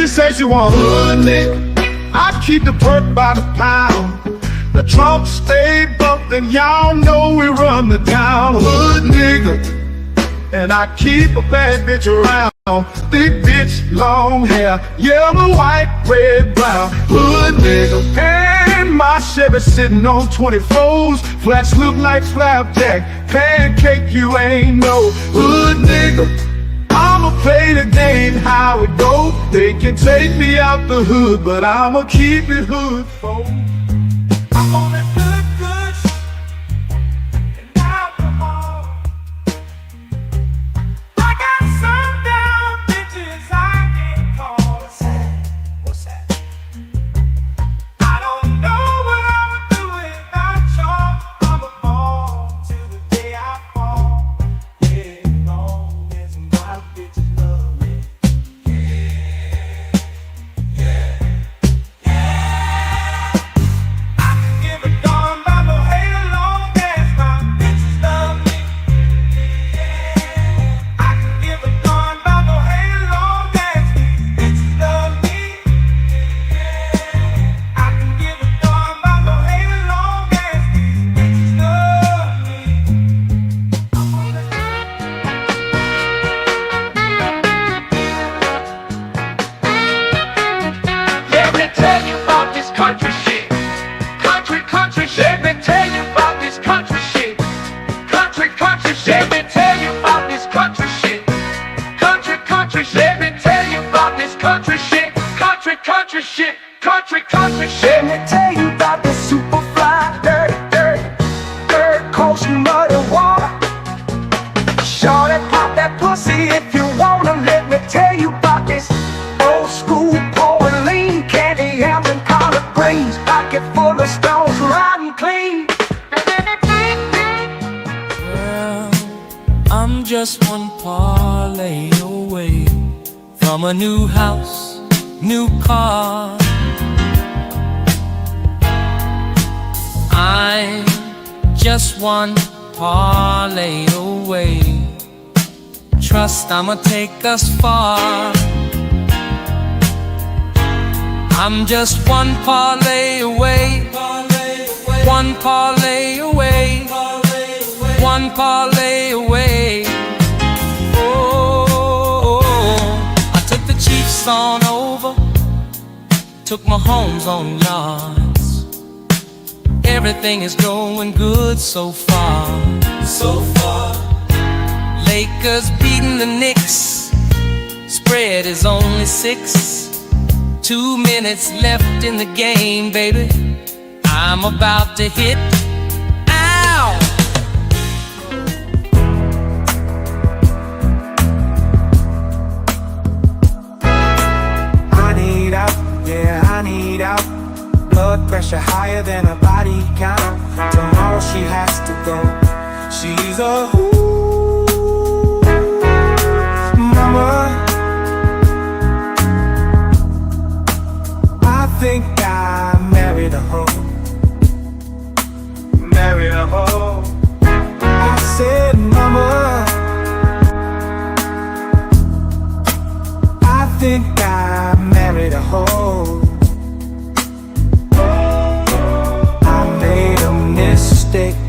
She say she want hood nigga. I keep the perk by the pound. The trunk stay bumped and y'all know we run the town. Hood nigga. And I keep a bad bitch around. Thick bitch, long hair, yellow, white, red, brown. Hood nigga. And my Chevy sitting on 24s. Flats look like flapjack. Pancake, you ain't no hood nigga. I'ma play the game how it go. They can take me out the hood, but I'ma keep it hood, folks. I'm on that good shit, and alcohol. I got some down bitches I can't call. What's that? What's that? I don't know what I would do without y'all. I'ma fall till the day I fall. Yeah, long as my bitches love me. Country shit. Let me tell you about this super fly, dirt, coast, muddy water. Shorty, pop that pussy if you wanna. Let me tell you about this old school pouring lean, candy yams and collard greens, pocket full of stones, riding clean. Well, I'm just one parlay away from a new house, new car. I'm just one parlay away. Trust I'ma take us far. I'm just one parlay away. One parlay away. One parlay away. Oh, I took the Chiefs on over. Took my homes on yards. Everything is going good so far. So far. Lakers beating the Knicks. Spread is only 6. 2 minutes left in the game, baby. I'm about to hit. Ow! I need out, yeah, I need out. Blood pressure higher than a body count. Tomorrow she has to go. She's a mama. I think I married a hoe. Married a hoe. I said mama, I think I married a hoe.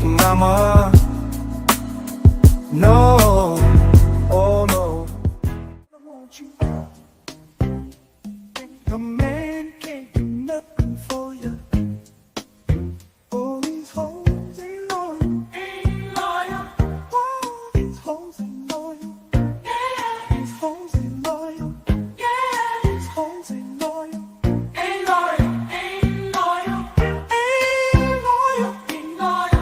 Mama, no, oh no. I want you. A man can't do nothing for you. All these hoes ain't loyal. Ain't loyal. All these hoes ain't loyal. Yeah. These hoes ain't loyal. Yeah. These hoes ain't loyal. Ain't loyal. Ain't loyal. Ain't loyal. Ain't loyal.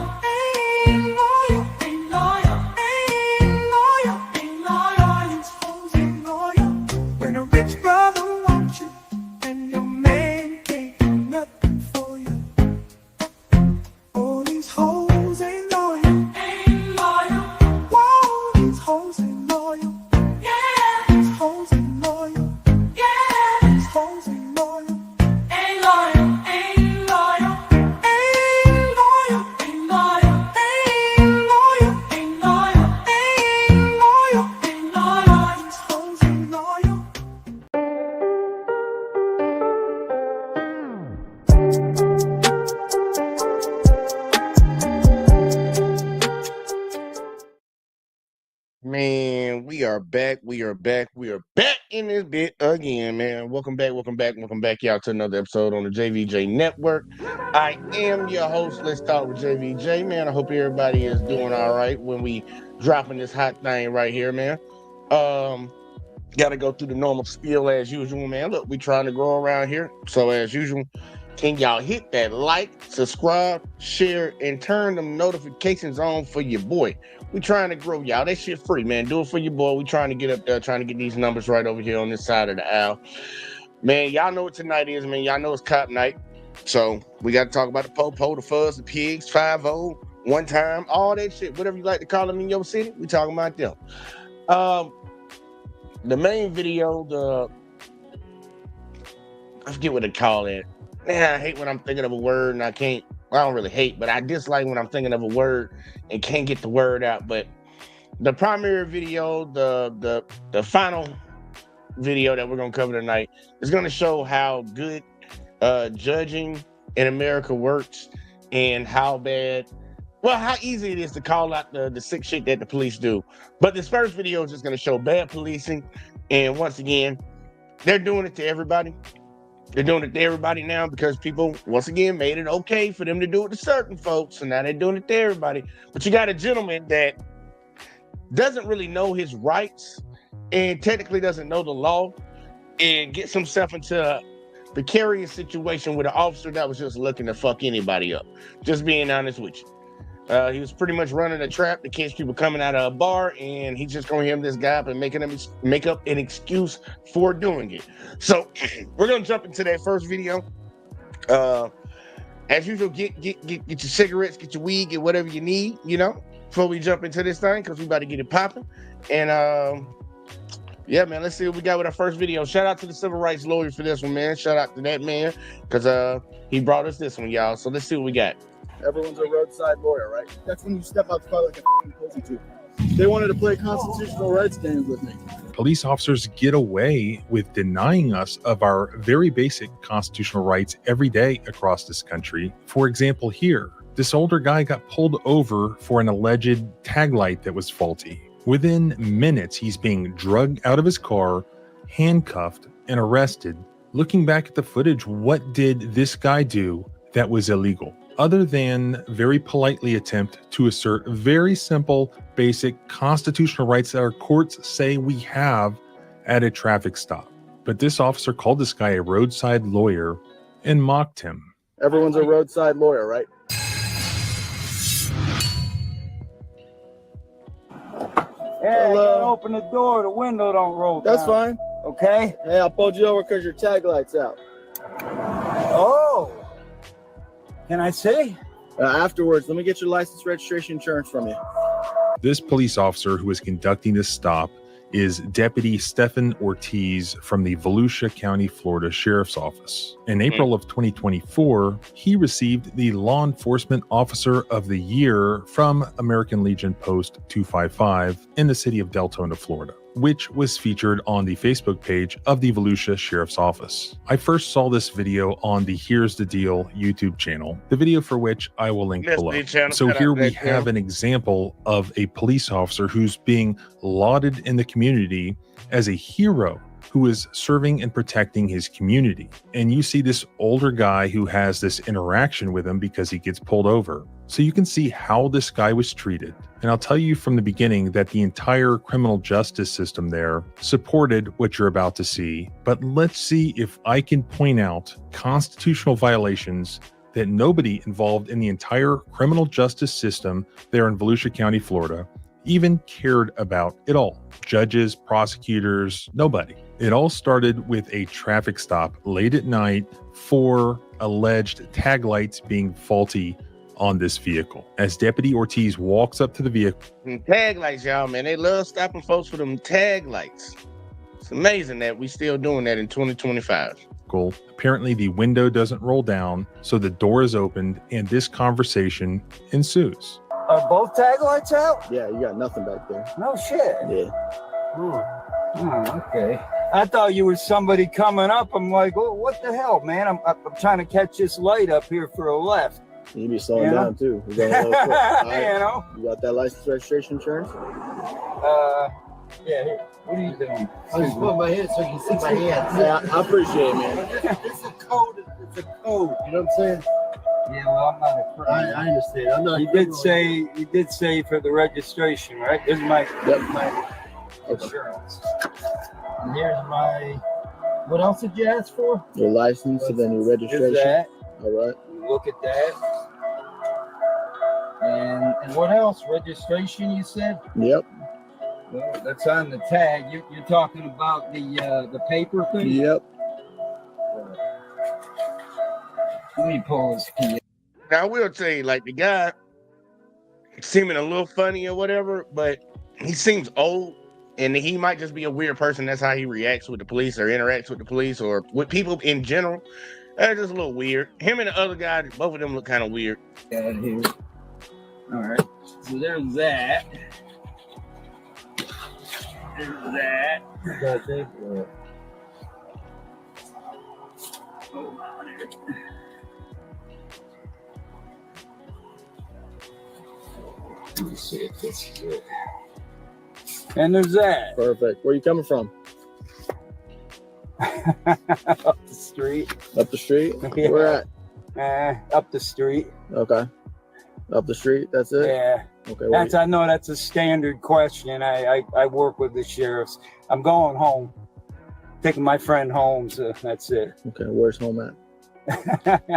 we are back. We are back in this bit again, man. Welcome back, y'all, to another episode on the JVJ Network. I am your host. Let's talk with JVJ, man. I hope everybody is doing all right when we dropping this hot thing right here, man. Gotta go through the normal spiel as usual, man. Look, we trying to grow around here. So as usual, can y'all hit that like, subscribe, share, and turn them notifications on for your boy? We trying to grow, y'all. That shit free, man. Do it for your boy. We trying to get up there, trying to get these numbers right over here on this side of the aisle. Man, y'all know what tonight is, man. Y'all know it's cop night. So we got to talk about the po-po, the fuzz, the pigs, 5-0, one time, all that shit. Whatever you like to call them in your city, we talking about them. The main video, I forget what they call it. Man, I hate when I'm thinking of a word and I don't really hate, but I dislike when I'm thinking of a word and can't get the word out. But the primary video, the final video that we're going to cover tonight is going to show how good judging in America works and how easy it is to call out the sick shit that the police do. But this first video is just going to show bad policing. And once again, they're doing it to everybody. They're doing it to everybody now because people, once again, made it okay for them to do it to certain folks. So now they're doing it to everybody. But you got a gentleman that doesn't really know his rights and technically doesn't know the law and gets himself into a precarious situation with an officer that was just looking to fuck anybody up. Just being honest with you. He was pretty much running a trap to catch people coming out of a bar, and he's just going to hit this guy up and make up an excuse for doing it. So we're going to jump into that first video. As usual, get your cigarettes, get your weed, get whatever you need, before we jump into this thing, because we about to get it popping. And yeah, man, let's see what we got with our first video. Shout out to the civil rights lawyer for this one, man. Shout out to that man, because he brought us this one, y'all. So let's see what we got. Everyone's a roadside lawyer, right? That's when you step out to car like a pussy too. They wanted to play constitutional rights games with me. Police officers get away with denying us of our very basic constitutional rights every day across this country. For example, here, this older guy got pulled over for an alleged tag light that was faulty. Within minutes, he's being drugged out of his car, handcuffed, and arrested. Looking back at the footage, what did this guy do that was illegal? Other than very politely attempt to assert very simple, basic constitutional rights that our courts say we have at a traffic stop. But this officer called this guy a roadside lawyer and mocked him. Everyone's a roadside lawyer, right? Yeah, Hello. you can open the door, the window don't roll down. That's fine. Okay? Hey, I pulled you over because your tag light's out. Oh! Can I see? Afterwards, let me get your license, registration, insurance from you. This police officer who was conducting this stop is Deputy Stephen Ortiz from the Volusia County, Florida Sheriff's Office. In April of 2024, he received the Law Enforcement Officer of the Year from American Legion Post 255 in the city of Deltona, Florida, which was featured on the Facebook page of the Volusia Sheriff's Office. I first saw this video on the Here's the Deal YouTube channel, the video for which I will link below. So here we have an example of a police officer who's being lauded in the community as a hero who is serving and protecting his community. And you see this older guy who has this interaction with him because he gets pulled over. So you can see how this guy was treated. And I'll tell you from the beginning that the entire criminal justice system there supported what you're about to see. But let's see if I can point out constitutional violations that nobody involved in the entire criminal justice system there in Volusia County, Florida, even cared about at all. Judges, prosecutors, nobody. It all started with a traffic stop late at night for alleged tag lights being faulty on this vehicle. As Deputy Ortiz walks up to the vehicle. Tag lights, y'all, man. They love stopping folks for them tag lights. It's amazing that we still doing that in 2025. Apparently the window doesn't roll down, so the door is opened and this conversation ensues. Are both tag lights out? Yeah, you got nothing back there. No shit. Yeah. Okay. I thought you were somebody coming up. I'm like, oh, what the hell, man? I'm trying to catch this light up here for a left. You be slowing down too. You got, You know? You got that license, registration, insurance? Yeah, here. What are you doing? I just put my head so you can see my hands. Yeah, I appreciate it, man. It's a code. It's a code. You know what I'm saying? Yeah, well, I'm not a criminal. I understand. I'm not. You did say for the registration, right? This is my Okay. insurance. And here's my. What else did you ask for? Your license and then your registration. Here's that. All right. You look at that. And what else? Registration, you said? Yep. Well, that's on the tag. You're talking about the paper thing? Yep. Let me pull this key. Now I will tell you, like the guy seeming a little funny or whatever, but he seems old and he might just be a weird person. That's how he reacts with the police or interacts with the police or with people in general. That's just a little weird. Him and the other guy, both of them look kind of weird. Got here. All right. So there's that. There's that. That's it. Hold on here. Let me see if this is it. And there's that. Perfect. Where you coming from? Up the street. Up the street? Yeah. Where at? Up the street. Okay. Up the street. That's it. Yeah. Okay. Where I know that's a standard question. I work with the sheriffs. I'm going home. Taking my friend home, so that's it. okay. Where's home at?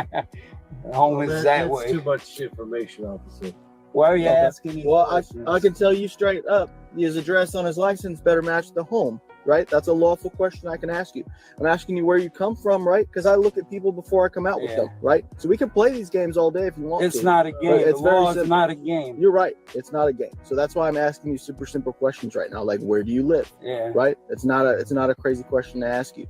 Home is that way. Too much information, officer. Why are you Okay. asking me Well, questions? I can tell you straight up. His address on his license better match the home, right? That's a lawful question I can ask you. I'm asking you where you come from, right? Because I look at people before I come out with Yeah. them, right? So we can play these games all day if you want It's to. not a game. It's The very law is simple. not a game. You're right. It's not a game. So that's why I'm asking you super simple questions right now. Like, where do you live? Yeah. Right? It's not a crazy question to ask you.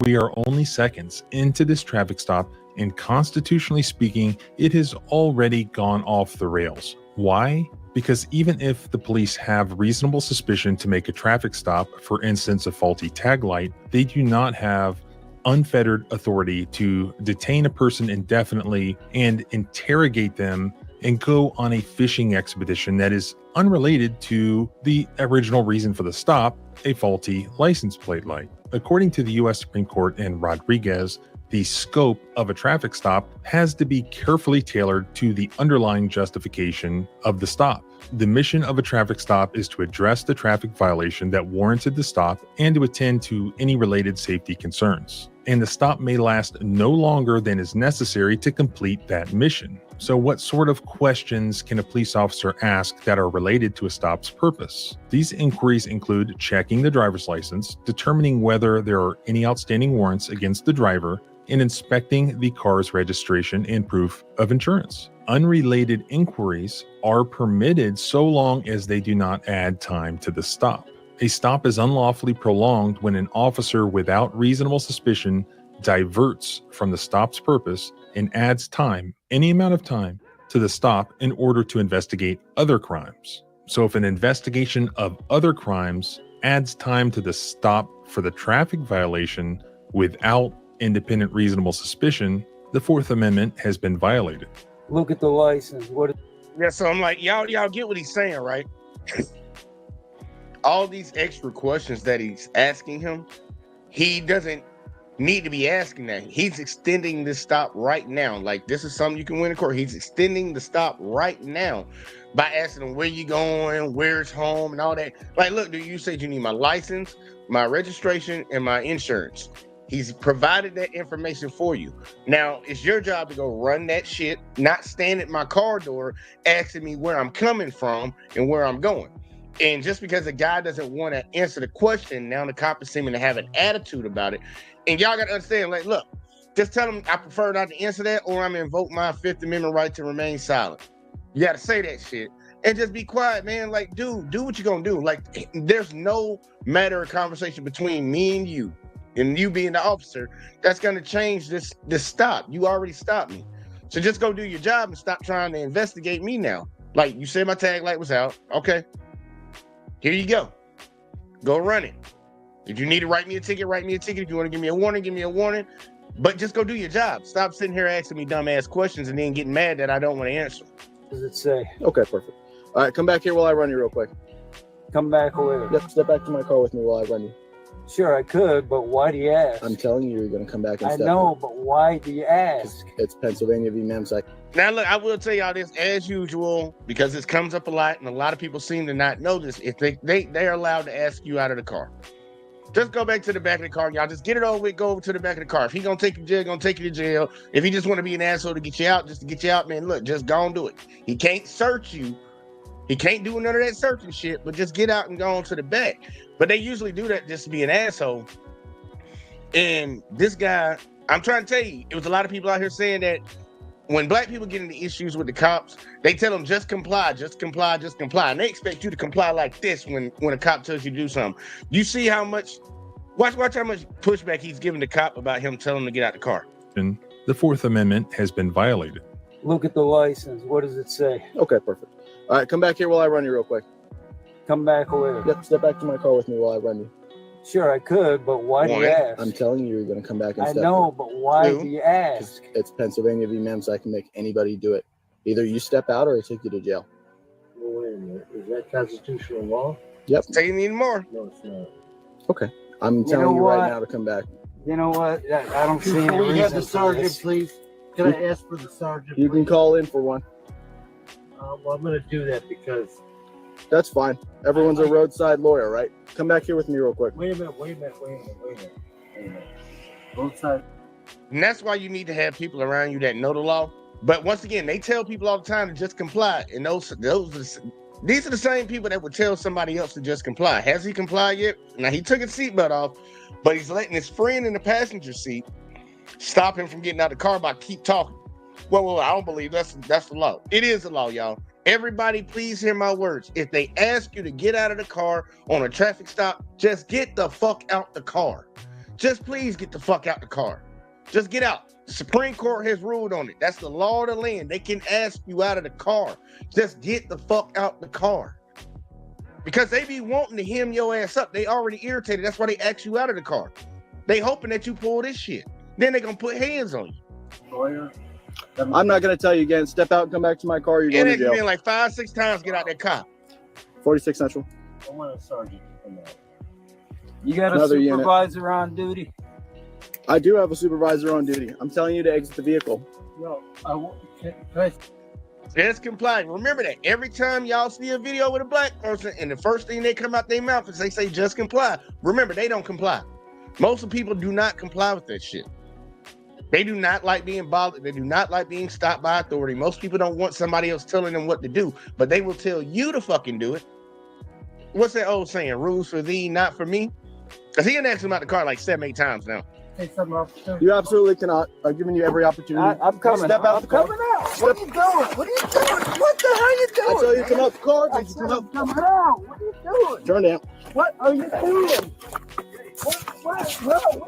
We are only seconds into this traffic stop, and constitutionally speaking, it has already gone off the rails. Why? Because even if the police have reasonable suspicion to make a traffic stop, for instance, a faulty tag light, they do not have unfettered authority to detain a person indefinitely and interrogate them and go on a fishing expedition that is unrelated to the original reason for the stop, a faulty license plate light. According to the U.S. Supreme Court and Rodriguez, the scope of a traffic stop has to be carefully tailored to the underlying justification of the stop. The mission of a traffic stop is to address the traffic violation that warranted the stop and to attend to any related safety concerns. And the stop may last no longer than is necessary to complete that mission. So what sort of questions can a police officer ask that are related to a stop's purpose? These inquiries include checking the driver's license, determining whether there are any outstanding warrants against the driver, and inspecting the car's registration and proof of insurance. Unrelated inquiries are permitted so long as they do not add time to the stop. A stop is unlawfully prolonged when an officer without reasonable suspicion diverts from the stop's purpose and adds time, any amount of time, to the stop in order to investigate other crimes. So if an investigation of other crimes adds time to the stop for the traffic violation without independent reasonable suspicion, the Fourth Amendment has been violated. Look at the license. Yeah, so I'm like, y'all get what he's saying, right? All these extra questions that he's asking him, he doesn't need to be asking that. He's extending this stop right now. Like, this is something you can win in court. He's extending the stop right now by asking him where you going, where's home, and all that. Like, look, dude, you said you need my license, my registration, and my insurance. He's provided that information for you. Now, it's your job to go run that shit, not stand at my car door asking me where I'm coming from and where I'm going. And just because the guy doesn't want to answer the question, now the cop is seeming to have an attitude about it. And y'all got to understand, like, look, just tell him I prefer not to answer that, or I'm going to invoke my Fifth Amendment right to remain silent. You got to say that shit and just be quiet, man. Like, dude, do what you're going to do. Like, there's no matter of conversation between me and you being the officer that's going to change this stop. You already stopped me. So just go do your job and stop trying to investigate me now. Like, you said my tag light was out. Okay. Here you go. Go run it. If you need to write me a ticket, write me a ticket. If you want to give me a warning, give me a warning. But just go do your job. Stop sitting here asking me dumbass questions and then getting mad that I don't want to answer. What does it say? Okay, perfect. All right, come back here while I run you real quick. Come back with. Yep, step back to my car with me while I run you. Sure, I could, but why do you ask? I'm telling you, you're gonna come back and I step know, but why do you ask? It's Pennsylvania v. Memsack. Now, look, I will tell y'all this as usual because this comes up a lot, and a lot of people seem to not know this. If they're allowed to ask you out of the car, just go back to the back of the car, y'all. Just get it over with. Go over to the back of the car. If he gonna take you to jail, gonna take you to jail. If he just want to be an asshole to get you out, just to get you out, man. Look, just go and do it. He can't search you. He can't do none of that searching shit. But just get out and go on to the back. But they usually do that just to be an asshole. And this guy, I'm trying to tell you, it was a lot of people out here saying that when black people get into issues with the cops, they tell them just comply, just comply, just comply. And they expect you to comply like this when a cop tells you to do something. You see how much, watch how much pushback he's giving the cop about him telling him to get out the car. And the Fourth Amendment has been violated. Look at the license. What does it say? Okay, perfect. All right, come back here while I run you real quick. Come back with. Yep, step back to my car with me while I run you. Sure, I could, but why do you ask? I'm telling you, you're gonna come back and I step know, but why Who? do you ask? It's Pennsylvania v. Mems. I can make anybody do it. Either you step out or I take you to jail. Well, wait a minute. Is that constitutional law? Say you need more. No, it's not. Okay. I'm You telling know you right what? now to come back. You know what? I don't see any Can we have the reason for sergeant, this. please? Can I ask for the sergeant? You can please? call in for one. Well, I'm going to do that because. That's fine. Everyone's a roadside lawyer, right? Come back here with me real quick. Wait a minute. Both sides. And that's why you need to have people around you that know the law. But once again, they tell people all the time to just comply. And these are the same people that would tell somebody else to just comply. Has he complied yet? Now, he took his seatbelt off, but he's letting his friend in the passenger seat stop him from getting out of the car by keep talking. Well, I don't believe that's the law. It is the law, y'all. Everybody, please hear my words. If they ask you to get out of the car on a traffic stop, just get the fuck out the car. Just please get the fuck out the car. Just get out. The Supreme Court has ruled on it. That's the law of the land. They can ask you out of the car. Just get the fuck out the car. Because they be wanting to hem your ass up. They already irritated. That's why they ask you out of the car. They hoping that you pull this shit. Then they gonna put hands on you. Lawyer. I'm not going to tell you again. Step out and come back to my car. You're And going they to can be jail. like 5-6 times, get out that car. 46 Central. I want a sergeant to come out. You got a Another unit. supervisor on duty? I do have a supervisor on duty. I'm telling you to exit the vehicle. No, can I Just comply. Remember that every time y'all see a video with a black person and the first thing they come out their mouth is they say just comply. Remember, they don't comply. Most of the people do not comply with that shit. They do not like being bothered. They do not like being stopped by authority. Most people don't want somebody else telling them what to do, but they will tell you to fucking do it. What's that old saying? Rules for thee, not for me? Because he done asked him out the car like 7-8 times now. say something, officer? You absolutely cannot. I've given you every opportunity. I'm coming. Step out I'm the car. coming out. What are you doing? What are you doing? What the hell are you doing? I tell you to come out the car. I Then you said turn I'm up. coming out. What are you doing? Turn down. What are you doing? What?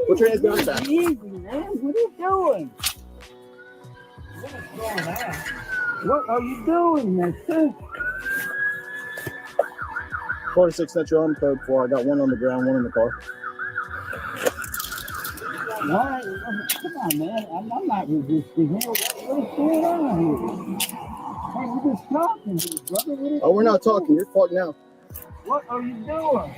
Put your hands behind your back. Easy, man. What are you doing? What are you doing, mister? 46 Central on code 4. I got one on the ground, one in the car. Why? Come on, man. I'm not resisting here. What's going on here? Hey, we're just talking here, brother. What is- Oh, we're not talking. You're fucked now. What are you doing?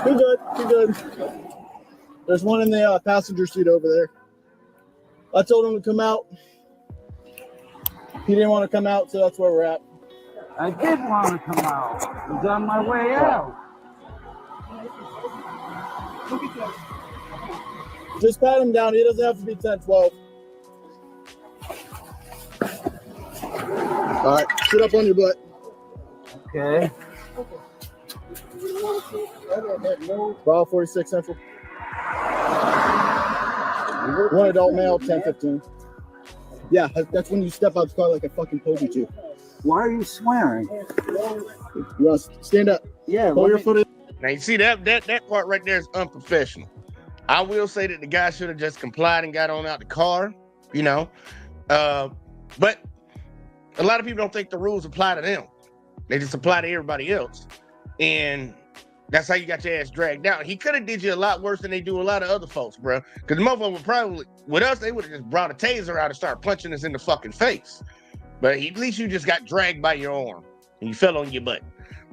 You're good. You're good. There's one in the passenger seat over there. I told him to come out. He didn't want to come out, so that's where we're at. I did want to come out. I was on my way out. Just pat him down. He doesn't have to be 10-12. All right. Sit up on your butt. Okay. Bravo 46 Central. One adult male, 10-15. Yeah, that's when you step out the car like I fucking told you to. Why are you swearing? You want to stand up? Yeah. Pull your foot in. Now you see that part right there is unprofessional. I will say that the guy should have just complied and got on out the car, you know. But a lot of people don't think the rules apply to them. They just apply to everybody else. And That's how you got your ass dragged out. He could have did you a lot worse than they do a lot of other folks, bro. Because the motherfucker would probably, with us, they would have just brought a taser out and started punching us in the fucking face. But at least you just got dragged by your arm and you fell on your butt.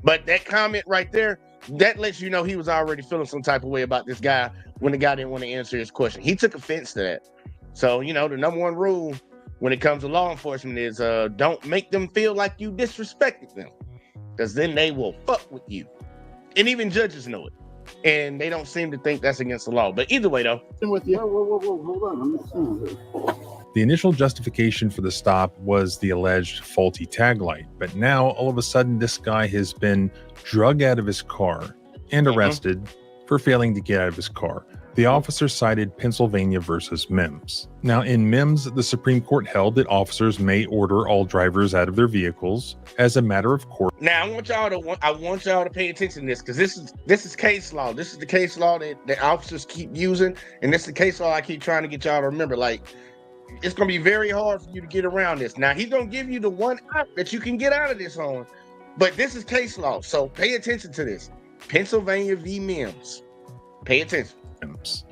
But that comment right there, that lets you know he was already feeling some type of way about this guy when the guy didn't want to answer his question. He took offense to that. So, you know, the number one rule when it comes to law enforcement is don't make them feel like you disrespected them, because then they will fuck with you. And even judges know it. And they don't seem to think that's against the law. But either way, though. I'm with you. Whoa, hold on. I'm not seeing here. The initial justification for the stop was the alleged faulty tag light, but now all of a sudden this guy has been drug out of his car and arrested for failing to get out of his car. The officer cited Pennsylvania versus Mims. Now in Mims, the Supreme Court held that officers may order all drivers out of their vehicles as a matter of course. Now I want y'all to pay attention to this, because this is case law. This is the case law that officers keep using, and this is the case law I keep trying to get y'all to remember. Like, it's gonna be very hard for you to get around this. Now he's gonna give you the one out that you can get out of this on, but this is case law, so pay attention to this. Pennsylvania v. Mims. Pay attention.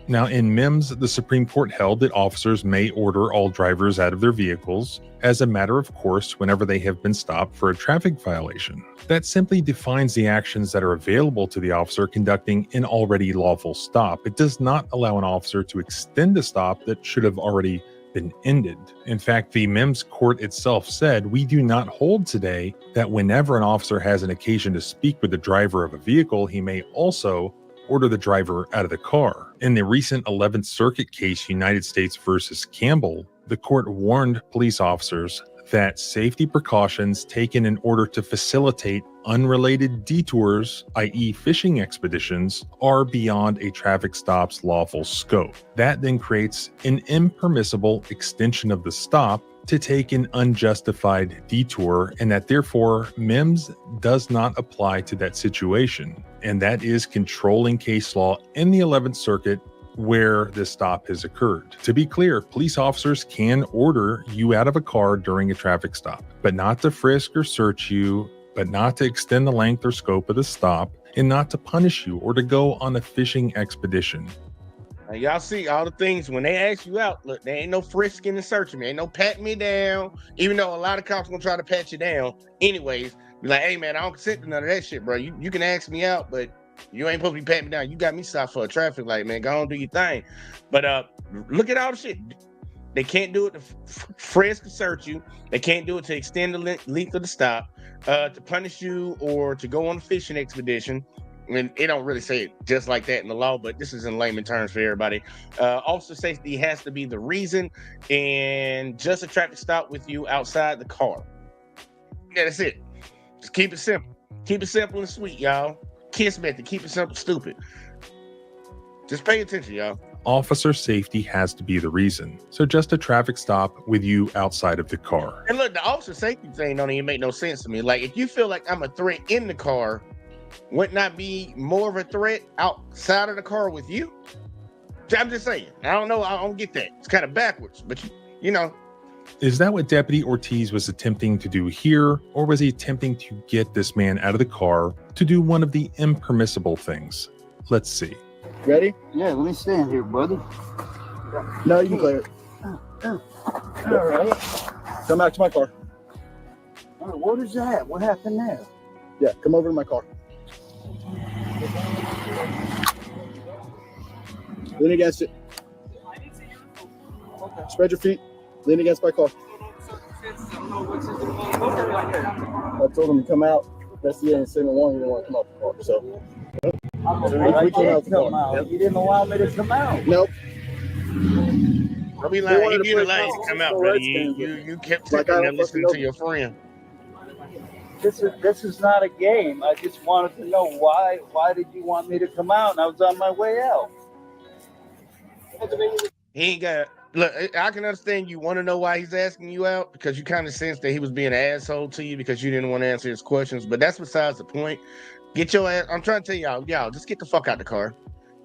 Now in Mims, the Supreme Court held that officers may order all drivers out of their vehicles as a matter of course whenever they have been stopped for a traffic violation. That simply defines the actions that are available to the officer conducting an already lawful stop. It does not allow an officer to extend a stop that should have already been ended. In fact, the Mims court itself said, "We do not hold today that whenever an officer has an occasion to speak with the driver of a vehicle, he may also order the driver out of the car." In the recent 11th Circuit case, United States versus Campbell, the court warned police officers that safety precautions taken in order to facilitate unrelated detours, i.e. fishing expeditions, are beyond a traffic stop's lawful scope. That then creates an impermissible extension of the stop to take an unjustified detour, and that therefore Mims does not apply to that situation. And that is controlling case law in the 11th Circuit where this stop has occurred. To be clear, police officers can order you out of a car during a traffic stop, but not to frisk or search you, but not to extend the length or scope of the stop, and not to punish you or to go on a fishing expedition. Now, y'all see all the things when they ask you out. Look, there ain't no frisking and searching me. Ain't no patting me down. Even though a lot of cops gonna try to pat you down anyways. Be like, hey man, I don't consent to none of that shit, bro. You can ask me out, but you ain't supposed to be patting me down. You got me stopped for a traffic light, man. Go on, do your thing. But look at all the shit. They can't do it to frisk or search you. They can't do it to extend the length of the stop, to punish you, or to go on a fishing expedition. I mean, it don't really say it just like that in the law, but this is in layman terms for everybody. Officer safety has to be the reason, and just a traffic stop with you outside the car. Yeah, that's it. Just keep it simple. Keep it simple and sweet, y'all. Kiss method. Keep it simple, stupid. Just pay attention, y'all. Officer safety has to be the reason. So just a traffic stop with you outside of the car. And look, the officer safety thing don't even make no sense to me. Like, if you feel like I'm a threat in the car, wouldn't I be more of a threat outside of the car with you? I'm just saying. I don't know. I don't get that. It's kind of backwards, but you know. Is that what Deputy Ortiz was attempting to do here, or was he attempting to get this man out of the car to do one of the impermissible things? Let's see. Ready? Yeah, let me stand here, brother. No, you can clear it. All right. Come back to my car. All right, what is that? What happened there? Yeah, come over to my car. Lean against it. Spread your feet. Lean against my car. I told him to come out. That's the end. Signal one. He didn't want to come out the car. So I did come out. Yep. You didn't allow me to come out. nope. Don't be lying. He didn't allow you to come out, brother. You kept Like, sitting I there don't listening fucking to your friend. This is not a game. I just wanted to know why did you want me to come out? And I was on my way out. He ain't got. Look, I can understand you want to know why he's asking you out, because you kind of sensed that he was being an asshole to you because you didn't want to answer his questions. But that's besides the point. Get your ass. I'm trying to tell y'all, just get the fuck out the car.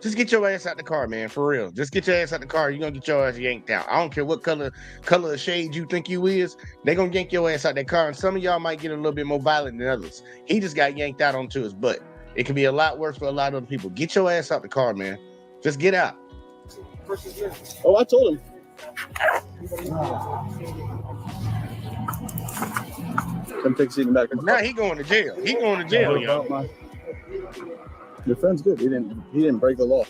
Just get your ass out the car, man, for real. Just get your ass out the car. You're gonna get your ass yanked out. I don't care what color of shade you think you is. They're gonna yank your ass out that car, and some of y'all might get a little bit more violent than others. He just got yanked out onto his butt. It can be a lot worse for a lot of other people. Get your ass out the car, man. Just get out. Oh, I told him. Come take a seat in the back. Now he going to jail. He going to jail, yo. Your friend's good. He didn't break the law.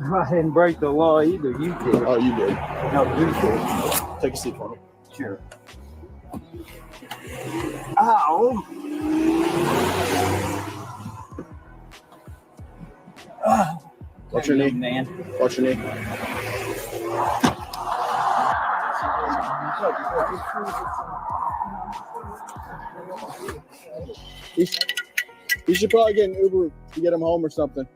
I didn't break the law either. You did. Oh, you did. No, you did. Take a seat for me. Sure. Ow. Watch your knee. Man. Watch your knee. You should probably get an Uber to get him home or something.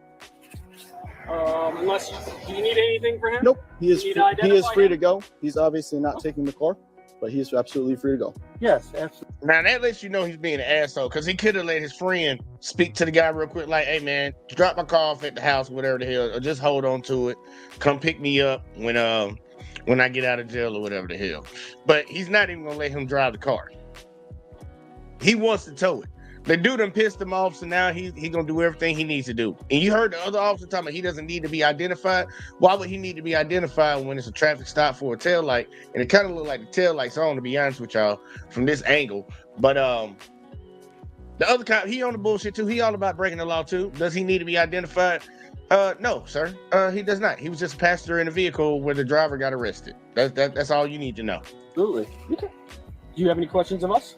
Unless do you need anything for him? Nope. He is You need to free identify to go. He's obviously not taking the car, but he is absolutely free to go. Yes, absolutely. Now that lets you know he's being an asshole, because he could have let his friend speak to the guy real quick, like, hey man, drop my car off at the house, whatever the hell, or just hold on to it. Come pick me up when I get out of jail or whatever the hell. But he's not even gonna let him drive the car. He wants to tow it. The dude done pissed him off, so now he gonna do everything he needs to do. And you heard the other officer talking about he doesn't need to be identified. Why would he need to be identified when it's a traffic stop for a tail light? And it kind of looked like the tail light's on, to be honest with y'all, from this angle. But the other cop, he on the bullshit too. He all about breaking the law too. Does he need to be identified? No, sir. He does not. He was just a passenger in a vehicle where the driver got arrested. That's all you need to know. Absolutely. Okay. Do you have any questions of us?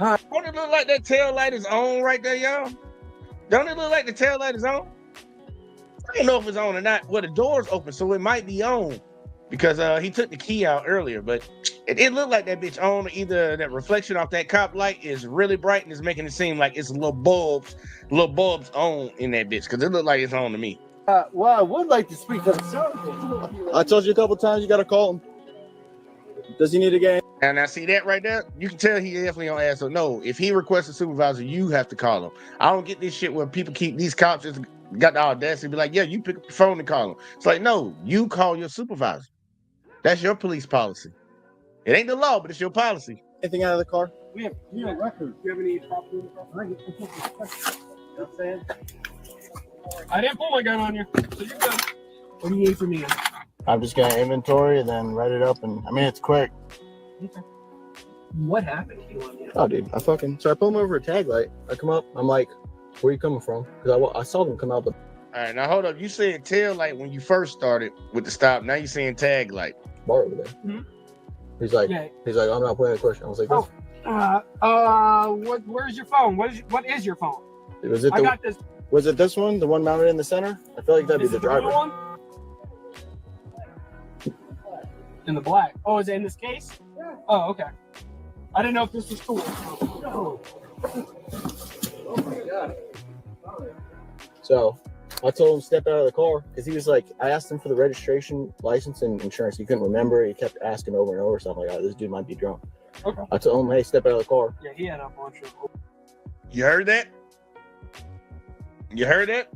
Don't it look like that tail light is on right there, y'all? Don't it look like the tail light is on? I don't know if it's on or not. Well, the door's open, so it might be on because he took the key out earlier. But it looked like that bitch on. Either that reflection off that cop light is really bright and is making it seem like it's little bulbs on in that bitch, because it looked like it's on to me. Well, I would like to speak to the sergeant. I told you a couple times you got to call him. Does he need a game? And I see that right there. You can tell he definitely on ass. So no, if he requests a supervisor, you have to call him. I don't get this shit where people keep these cops just got the audacity to be like, yeah, you pick up your phone and call him. It's like, no, you call your supervisor. That's your police policy. It ain't the law, but it's your policy. Anything out of the car? We have records. Do you have any property in the car? You know what I'm saying? I didn't pull my gun on you, so you're good. What do you need from me? I'm just gonna inventory and then write it up, and I mean it's quick. What happened? Oh, dude, so I pull him over a tag light. I come up, I'm like, where you coming from? Because I saw them come out, but All right, now hold up. You said tail light when you first started with the stop. Now you're saying tag light. bar over there. Mhm. He's like, Yeah. I'm not playing a question. I was like, Where's your phone? What is your phone? was it I got this. was it this one, the one mounted in the center? I feel like that'd be Is the it blue driver. one? In the black. Oh, is it in this case? Yeah. Oh, okay. I didn't know if this was cool. So I told him to step out of the car because he was like, I asked him for the registration, license, and insurance. He couldn't remember. He kept asking over and over stuff like that. This dude might be drunk. Okay. I told him, hey, step out of the car. Yeah, he had a bunch of. You heard that? You heard that?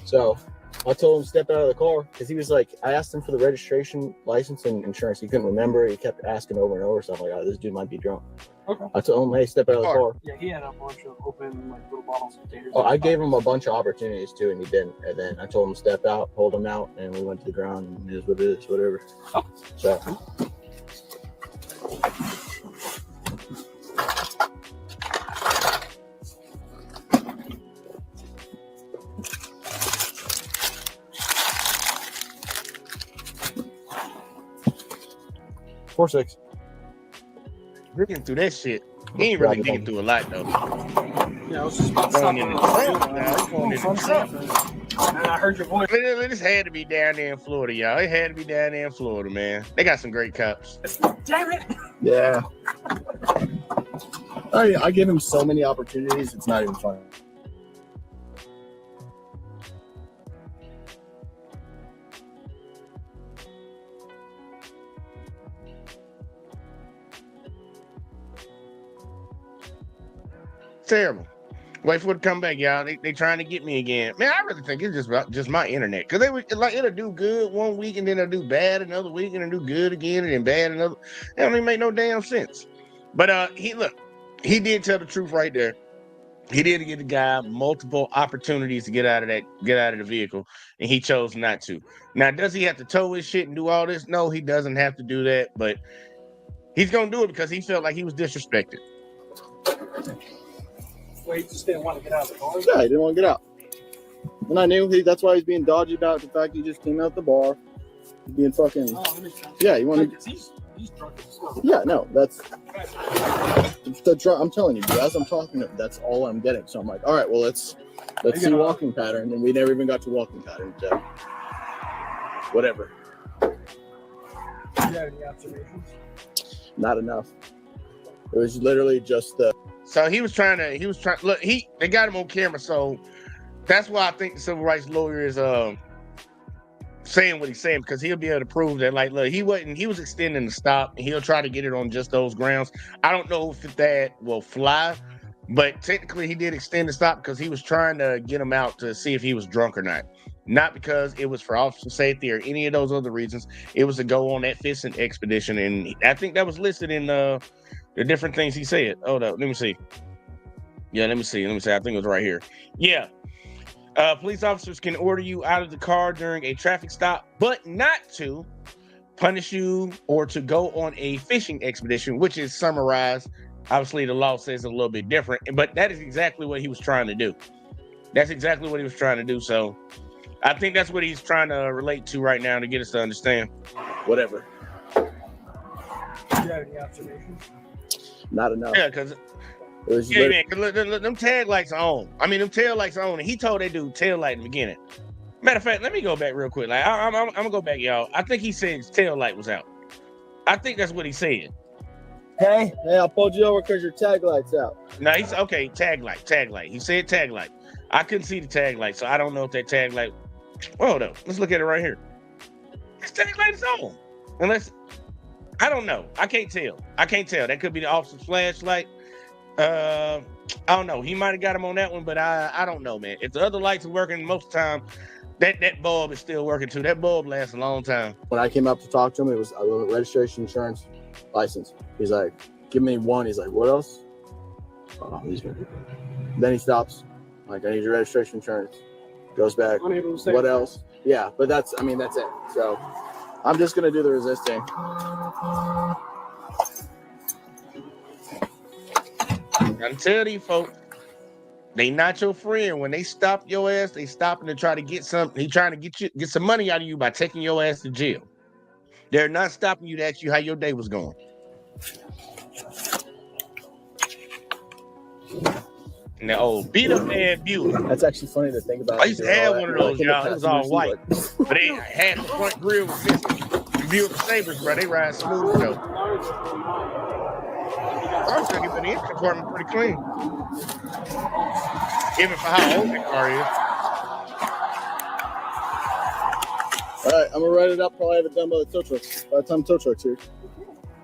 So I told him to step out of the car because he was like, I asked him for the registration, license, and insurance. He couldn't remember. He kept asking over and over stuff like that. This dude might be drunk. Okay. I told him, hey, step out of the car. Yeah, he had a bunch of open like little bottles of containers. Oh, I gave him a bunch of opportunities too, and he didn't. And then I told him to step out, hold him out, and we went to the ground. And it is what it is, whatever. Oh. So. Four six. Digging through that shit. He ain't really digging through a lot though. Yeah, I was just about to stop Going in the on trunk now. He's going in the trunk. And I heard your voice. This had to be down there in Florida, y'all. It had to be down there in Florida, man. They got some great cops. Damn it! Yeah. I give him so many opportunities, it's not even funny. Terrible. Wait for it to come back, y'all. They trying to get me again. Man, I really think it's just my internet. Cause they would like it'll do good one week and then it'll do bad another week and it'll do good again and then bad another. That don't even make no damn sense. But he look, he did tell the truth right there. He did give the guy multiple opportunities to get out of the vehicle, and he chose not to. Now, does he have to tow his shit and do all this? No, he doesn't have to do that, but he's gonna do it because he felt like he was disrespected. Wait, you just didn't want to get out of the car? Yeah, he didn't want to get out. And I knew that's why he's being dodgy about the fact he just came out the bar. Being fucking. Oh, that makes sense. Yeah, you want to. He's drunk as fuck. Yeah, no, that's. I'm telling you, as I'm talking, that's all I'm getting. So I'm like, all right, well, let's see walking pattern, and we never even got to walking pattern. So whatever. Do you have any observations? Not enough. It was literally just the. So he was trying. Look, they got him on camera, so that's why I think the civil rights lawyer is saying what he's saying, because he'll be able to prove that, like, look, he was extending the stop, and he'll try to get it on just those grounds. I don't know if that will fly, but technically he did extend the stop because he was trying to get him out to see if he was drunk or not because it was for officer safety or any of those other reasons. It was to go on that fishing expedition, and I think that was listed in the different things he said. Hold up, let me see. Yeah, let me see. I think it was right here. Yeah. Police officers can order you out of the car during a traffic stop, but not to punish you or to go on a fishing expedition, which is summarized. Obviously, the law says a little bit different, but that is exactly what he was trying to do. So I think that's what he's trying to relate to right now to get us to understand. Whatever. Do you have any observations? Not enough. Yeah, because man, them tag lights are on. I mean, them tail lights are on, and he told that dude tail light in the beginning. Matter of fact, let me go back real quick. Like, I'm gonna go back, y'all. I think he said his tail light was out. I think that's what he said. Hey, I pulled you over because your tag light's out. No, he's okay. Tag light. He said tag light. I couldn't see the tag light, so I don't know if that tag light. Hold up. Let's look at it right here. His tag light is on. Unless, I don't know. I can't tell. That could be the officer's flashlight. I don't know. He might have got him on that one, but I don't know, man. If the other lights are working, most of the time, that bulb is still working too. That bulb lasts a long time. When I came up to talk to him, it was registration, insurance, license. He's like, give me one. He's like, what else? Oh, then he stops. Like, I need your registration, insurance. Goes back. What else? Yeah, but that's it. So I'm just gonna do the resisting. I'm telling you, folks, they not your friend. When they stop your ass, they stopping to try to get something. He trying to get some money out of you by taking your ass to jail. They're not stopping you to ask you how your day was going. And the old beat up man Buick. That's actually funny to think about. I used to have one of those, y'all. It was all white, but they had the front grill was missing. Buick Sabres, bro, they ride smooth though. I was gonna get the engine compartment pretty clean, even for how old the car is. All right, I'm gonna write it up. Probably have it done by the tow truck. By the time tow truck's here.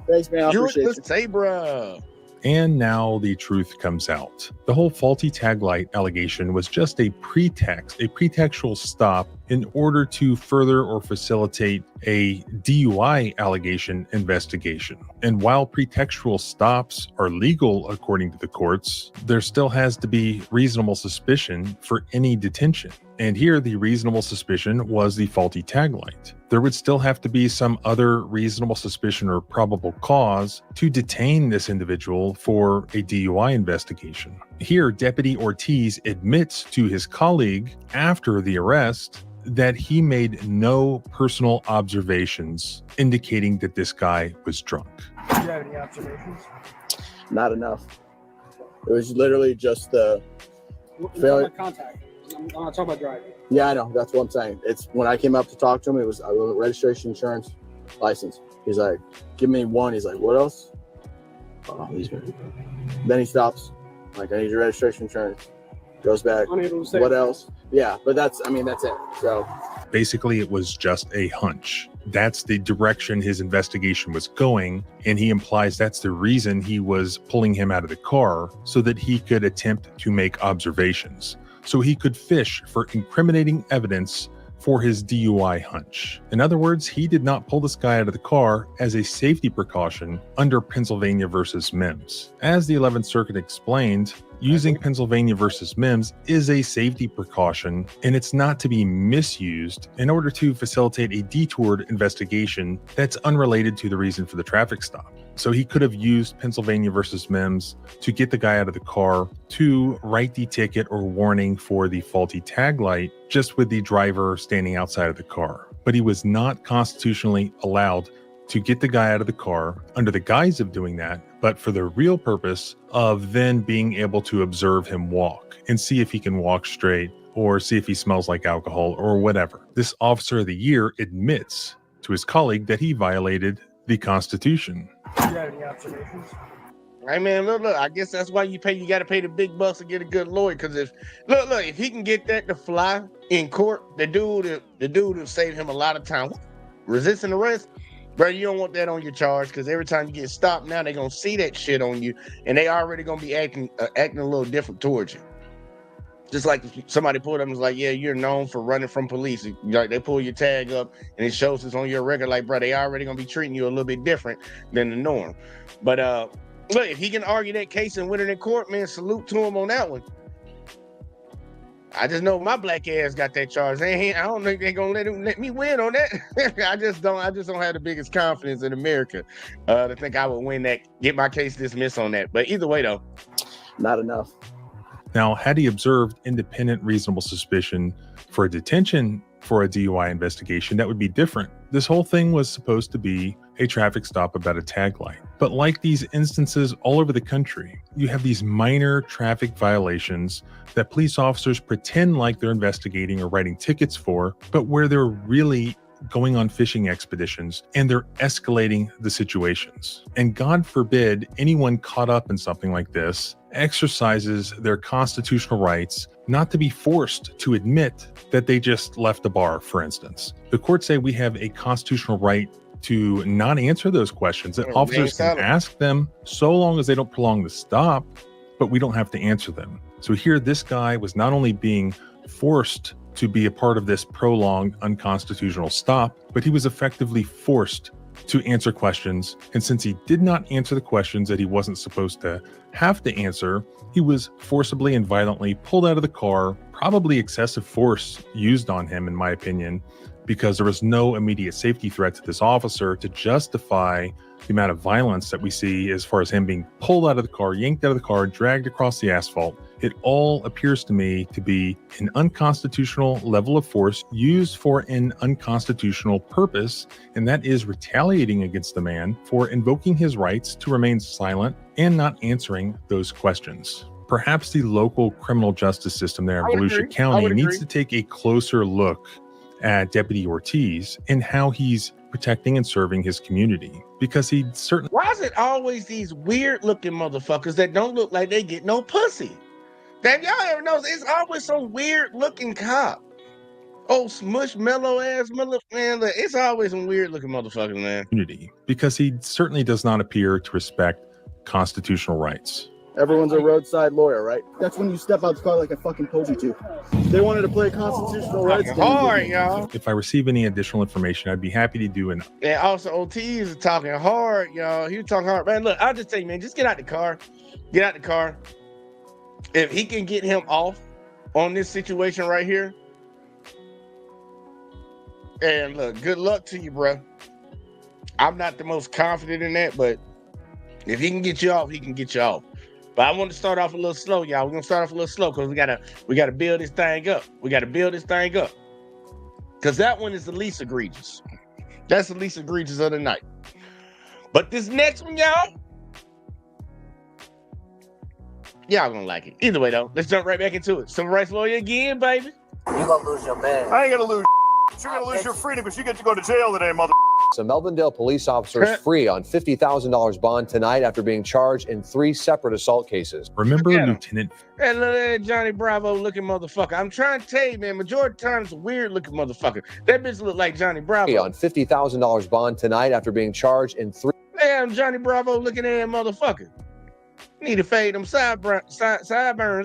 Thanks, man. I appreciate it. Sabra. And now the truth comes out. The whole faulty tag light allegation was just a pretextual stop in order to further or facilitate a DUI allegation investigation. And while pretextual stops are legal according to the courts, there still has to be reasonable suspicion for any detention. And here the reasonable suspicion was the faulty tag light. There would still have to be some other reasonable suspicion or probable cause to detain this individual for a DUI investigation. Here, Deputy Ortiz admits to his colleague after the arrest that he made no personal observations indicating that this guy was drunk. Do you have any observations? Not enough. It was literally just the failure. Contact. I'm not talking about driving. Yeah, I know. That's what I'm saying. It's when I came up to talk to him, it was registration, insurance, license. He's like, give me one. He's like, what else? Oh, then he stops. Like, I need your registration, insurance. Goes back. What else? Yeah, but that's it. So basically, it was just a hunch. That's the direction his investigation was going, and he implies that's the reason he was pulling him out of the car so that he could attempt to make observations, so he could fish for incriminating evidence for his DUI hunch. In other words, he did not pull this guy out of the car as a safety precaution under Pennsylvania versus Mims. As the 11th Circuit explained, using Pennsylvania versus Mims is a safety precaution, and it's not to be misused in order to facilitate a detoured investigation that's unrelated to the reason for the traffic stop. So he could have used Pennsylvania versus Mims to get the guy out of the car to write the ticket or warning for the faulty tag light, just with the driver standing outside of the car. But he was not constitutionally allowed to get the guy out of the car under the guise of doing that, but for the real purpose of then being able to observe him walk and see if he can walk straight or see if he smells like alcohol or whatever. This Officer of the Year admits to his colleague that he violated the Constitution. Do you have any observations? Hey man, look, I guess that's why you gotta pay the big bucks to get a good lawyer. Cause if he can get that to fly in court, the dude will save him a lot of time. Resisting arrest, bro, you don't want that on your charge, because every time you get stopped now, they're gonna see that shit on you, and they already gonna be acting a little different towards you. Just like somebody pulled up and was like, yeah, you're known for running from police. Like, they pull your tag up and it shows it's on your record. Like, bro, they already gonna be treating you a little bit different than the norm. But look, if he can argue that case and win it in court, man, salute to him on that one. I just know my black ass got that charge. I don't think they're gonna let me win on that. I just don't have the biggest confidence in America to think I would win that, get my case dismissed on that. But either way though, Not enough. Now, had he observed independent reasonable suspicion for a detention for a DUI investigation, that would be different. This whole thing was supposed to be a traffic stop about a tag light. But like these instances all over the country, you have these minor traffic violations that police officers pretend like they're investigating or writing tickets for, but where they're really going on fishing expeditions and they're escalating the situations. And God forbid anyone caught up in something like this exercises their constitutional rights not to be forced to admit that they just left the bar, for instance. The courts say we have a constitutional right to not answer those questions, that officers can ask them so long as they don't prolong the stop, but we don't have to answer them. So here, this guy was not only being forced to be a part of this prolonged unconstitutional stop, but he was effectively forced to answer questions. And since he did not answer the questions that he wasn't supposed to have to answer, he was forcibly and violently pulled out of the car, probably excessive force used on him, in my opinion, because there was no immediate safety threat to this officer to justify the amount of violence that we see as far as him being pulled out of the car, yanked out of the car, dragged across the asphalt. It all appears to me to be an unconstitutional level of force used for an unconstitutional purpose, and that is retaliating against the man for invoking his rights to remain silent and not answering those questions. Perhaps the local criminal justice system there in Volusia County needs to take a closer look at Deputy Ortiz and how he's protecting and serving his community, because he certainly— Why is it always these weird looking motherfuckers that don't look like they get no pussy? That y'all ever notice? It's always some weird looking cop. Oh, smush mellow ass mother, man. It's always some weird looking motherfuckers, man. Community, because he certainly does not appear to respect constitutional rights. Everyone's a roadside lawyer, right? That's when you step out the car like I fucking told you to. They wanted to play constitutional rights. Hard, y'all. If I receive any additional information, I'd be happy to do an— And also, OT is talking hard, y'all. He was talking hard. Man, look, I'll just tell you, man, just get out the car. Get out the car. If he can get him off on this situation right here, and look, good luck to you, bro. I'm not the most confident in that, but if he can get you off, he can get you off. But I want to start off a little slow, y'all. We're gonna start off a little slow because we gotta build this thing up. We gotta build this thing up. Because that one is the least egregious. That's the least egregious of the night. But this next one, y'all gonna like it. Either way though, let's jump right back into it. Civil rights lawyer again, baby. You gonna lose your man. I ain't gonna lose. You're gonna lose your freedom, but you get to go to jail today, mother. So Melvindale police officers free on $50,000 bond tonight after being charged in 3 separate assault cases. Remember Lieutenant— Hey, look at that Johnny Bravo looking motherfucker. I'm trying to tell you, man, majority of the time it's a weird looking motherfucker. That bitch look like Johnny Bravo. On $50,000 bond tonight after being charged in 3. Damn, Johnny Bravo looking at that motherfucker. Need to fade them sideburns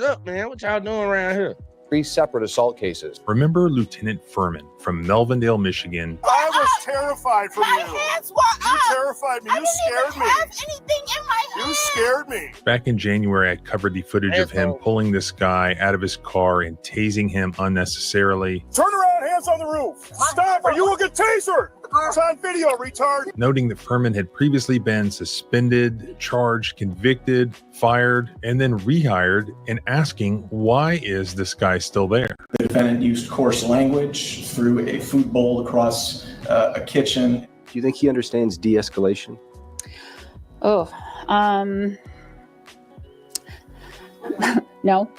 up, man. What y'all doing around here? 3 separate assault cases. Remember Lieutenant Furman from Melvindale, Michigan? I was terrified from My you. hands were You up. terrified me. I You didn't scared even me. have anything in my hand. You scared me. Back in January, I covered the footage of him pulling this guy out of his car and tasing him unnecessarily, Turn around, hands on the roof. Stop or you will get tasered. It's on video, retard. noting that Furman had previously been suspended, charged, convicted, fired, and then rehired, and asking, why is this guy still there? The defendant used coarse language, threw a food bowl across a kitchen. Do you think he understands de-escalation? Oh, no,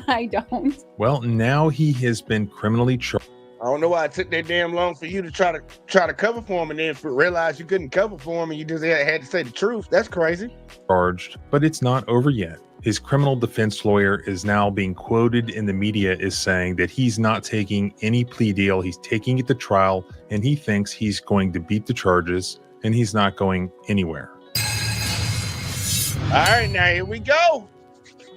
I don't. Well, now he has been criminally charged. I don't know why it took that damn long for you to try to cover for him and then realize you couldn't cover for him and you just had to say the truth. That's crazy. But it's not over yet. His criminal defense lawyer is now being quoted in the media as saying that he's not taking any plea deal. He's taking it to trial, and he thinks he's going to beat the charges, and he's not going anywhere. All right, now here we go,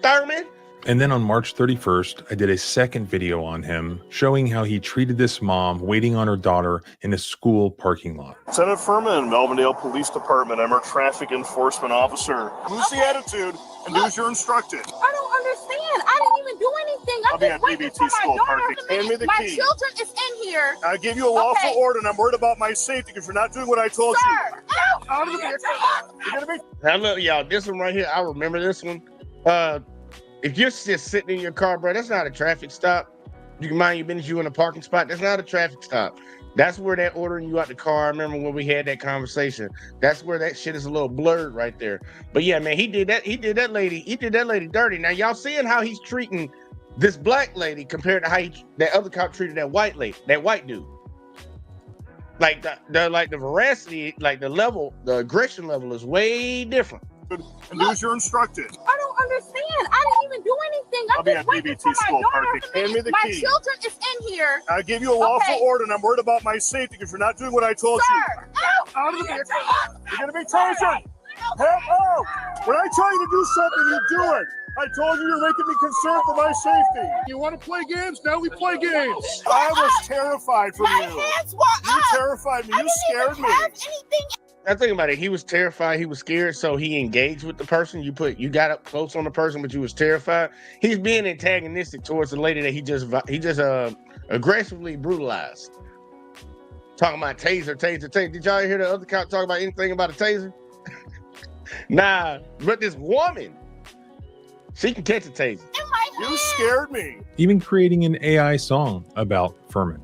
Thurman. And then on March 31st, I did a second video on him showing how he treated this mom waiting on her daughter in a school parking lot. Lieutenant Furman, Melvindale Police Department. I'm our traffic enforcement officer. Lose the attitude and do as you're instructed. I don't understand. I didn't even do anything. I'll I'm be just at waiting BBT for my school daughter parking. to Hand me the my key. children is in here. I gave you a lawful Okay. order and I'm worried about my safety because you're not doing what I told Sir, you. Out of the vehicle. You're gonna be Now look, y'all, this one right here, I remember this one. If you're just sitting in your car, bro, that's not a traffic stop. You can mind your business, you in a parking spot. That's not a traffic stop. That's where that ordering you out the car. I remember when we had that conversation. That's where that shit is a little blurred right there. But yeah, man, he did that lady dirty. Now y'all seeing how he's treating this black lady compared to how that other cop treated that white lady, that white dude. Like the veracity, like the aggression level is way different. and do as you're instructed. I don't understand. I didn't even do anything. I'll I'm be just at waiting BBT for my school daughter parking. to Hand me the my key. children is in here. I gave you a lawful Okay. order and I'm worried about my safety because you're not doing what I told Sir, you. Out of the vehicle. You're gonna be tasered. Hands out. When I tell you to do something, you do it. I told you you're making me concerned for my safety. You want to play games? Now we play games. I was terrified from my you. hands were You up. terrified me. I You didn't scared even me. have anything. I think about it. He was terrified. He was scared, so he engaged with the person. You got up close on the person, but you was terrified. He's being antagonistic towards the lady that he just aggressively brutalized. Talking about taser. Did y'all hear the other cop talk about anything about a taser? Nah, but this woman, she can catch a taser. You scared me. Even creating an AI song about Furman.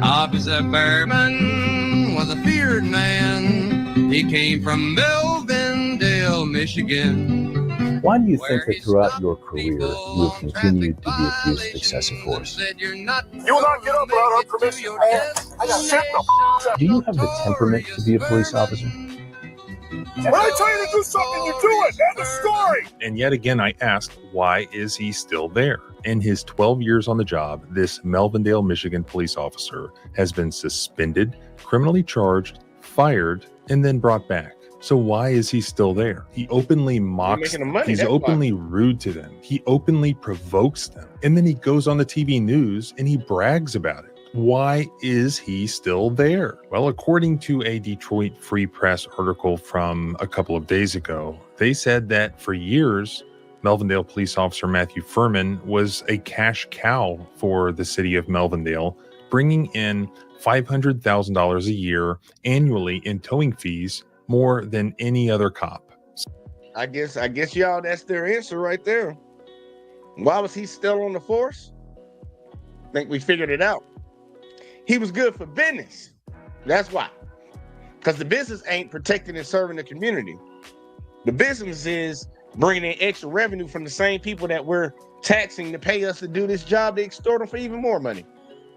Officer Furman was a feared man. He came from Melvindale, Michigan. Why do you think that throughout your career you have continued to be abused of excessive force? You will not get up without our permission. I got shit the Do you have the temperament to be a police officer? When I tell you to do something, you do it. End of story. And yet again, I asked, why is he still there? In his 12 years on the job, this Melvindale, Michigan police officer has been suspended, criminally charged, fired, and then brought back. So why is he still there? He openly mocks making the them. money, He's that's openly rude to them. He openly provokes them. And then he goes on the TV news and he brags about it. Why is he still there? Well, according to a Detroit Free Press article from a couple of days ago, they said that for years, Melvindale police officer Matthew Furman was a cash cow for the city of Melvindale, bringing in $500,000 a year annually in towing fees, more than any other cop. I guess y'all, that's their answer right there. Why was he still on the force? I think we figured it out. He was good for business. That's why. Because the business ain't protecting and serving the community. The business is bringing in extra revenue from the same people that we're taxing to pay us to do this job to extort them for even more money.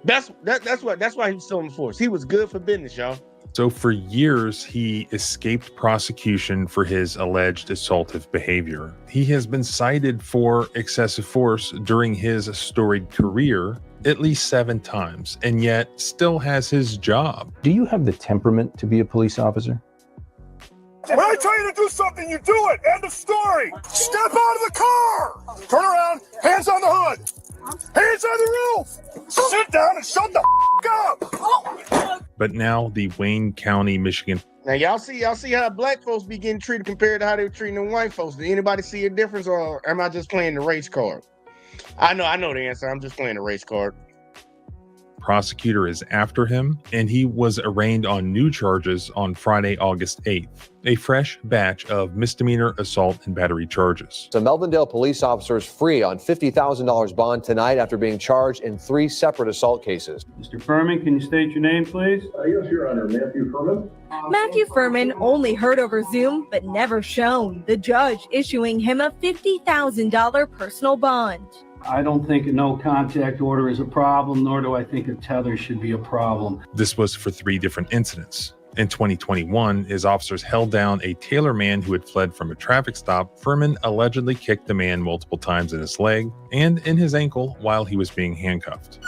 That's why he was still in the force. He was good for business, y'all. So for years, he escaped prosecution for his alleged assaultive behavior. He has been cited for excessive force during his storied career at least 7 times, and yet still has his job. Do you have the temperament to be a police officer? When I tell you to do something, you do it. End of story. Step out of the car. Turn around. Hands on the hood. hands on the roof! Sit down and shut the up! But now the Wayne County, Michigan. Now y'all see how black folks be getting treated compared to how they were treating them white folks. Did anybody see a difference, or am I just playing the race card? I know the answer. I'm just playing the race card. Prosecutor is after him, and he was arraigned on new charges on Friday, August 8th, a fresh batch of misdemeanor assault and battery charges. So Melvindale police officers free on $50,000 bond tonight after being charged in 3 separate assault cases. Mr. Furman, can you state your name, please? Yes, Your Honor. Matthew Furman. Matthew Furman only heard over Zoom, but never shown. The judge issuing him a $50,000 personal bond. I don't think a no contact order is a problem, nor do I think a tether should be a problem. This was for 3 different incidents. In 2021, his officers held down a Taylor man who had fled from a traffic stop. Furman allegedly kicked the man multiple times in his leg and in his ankle while he was being handcuffed.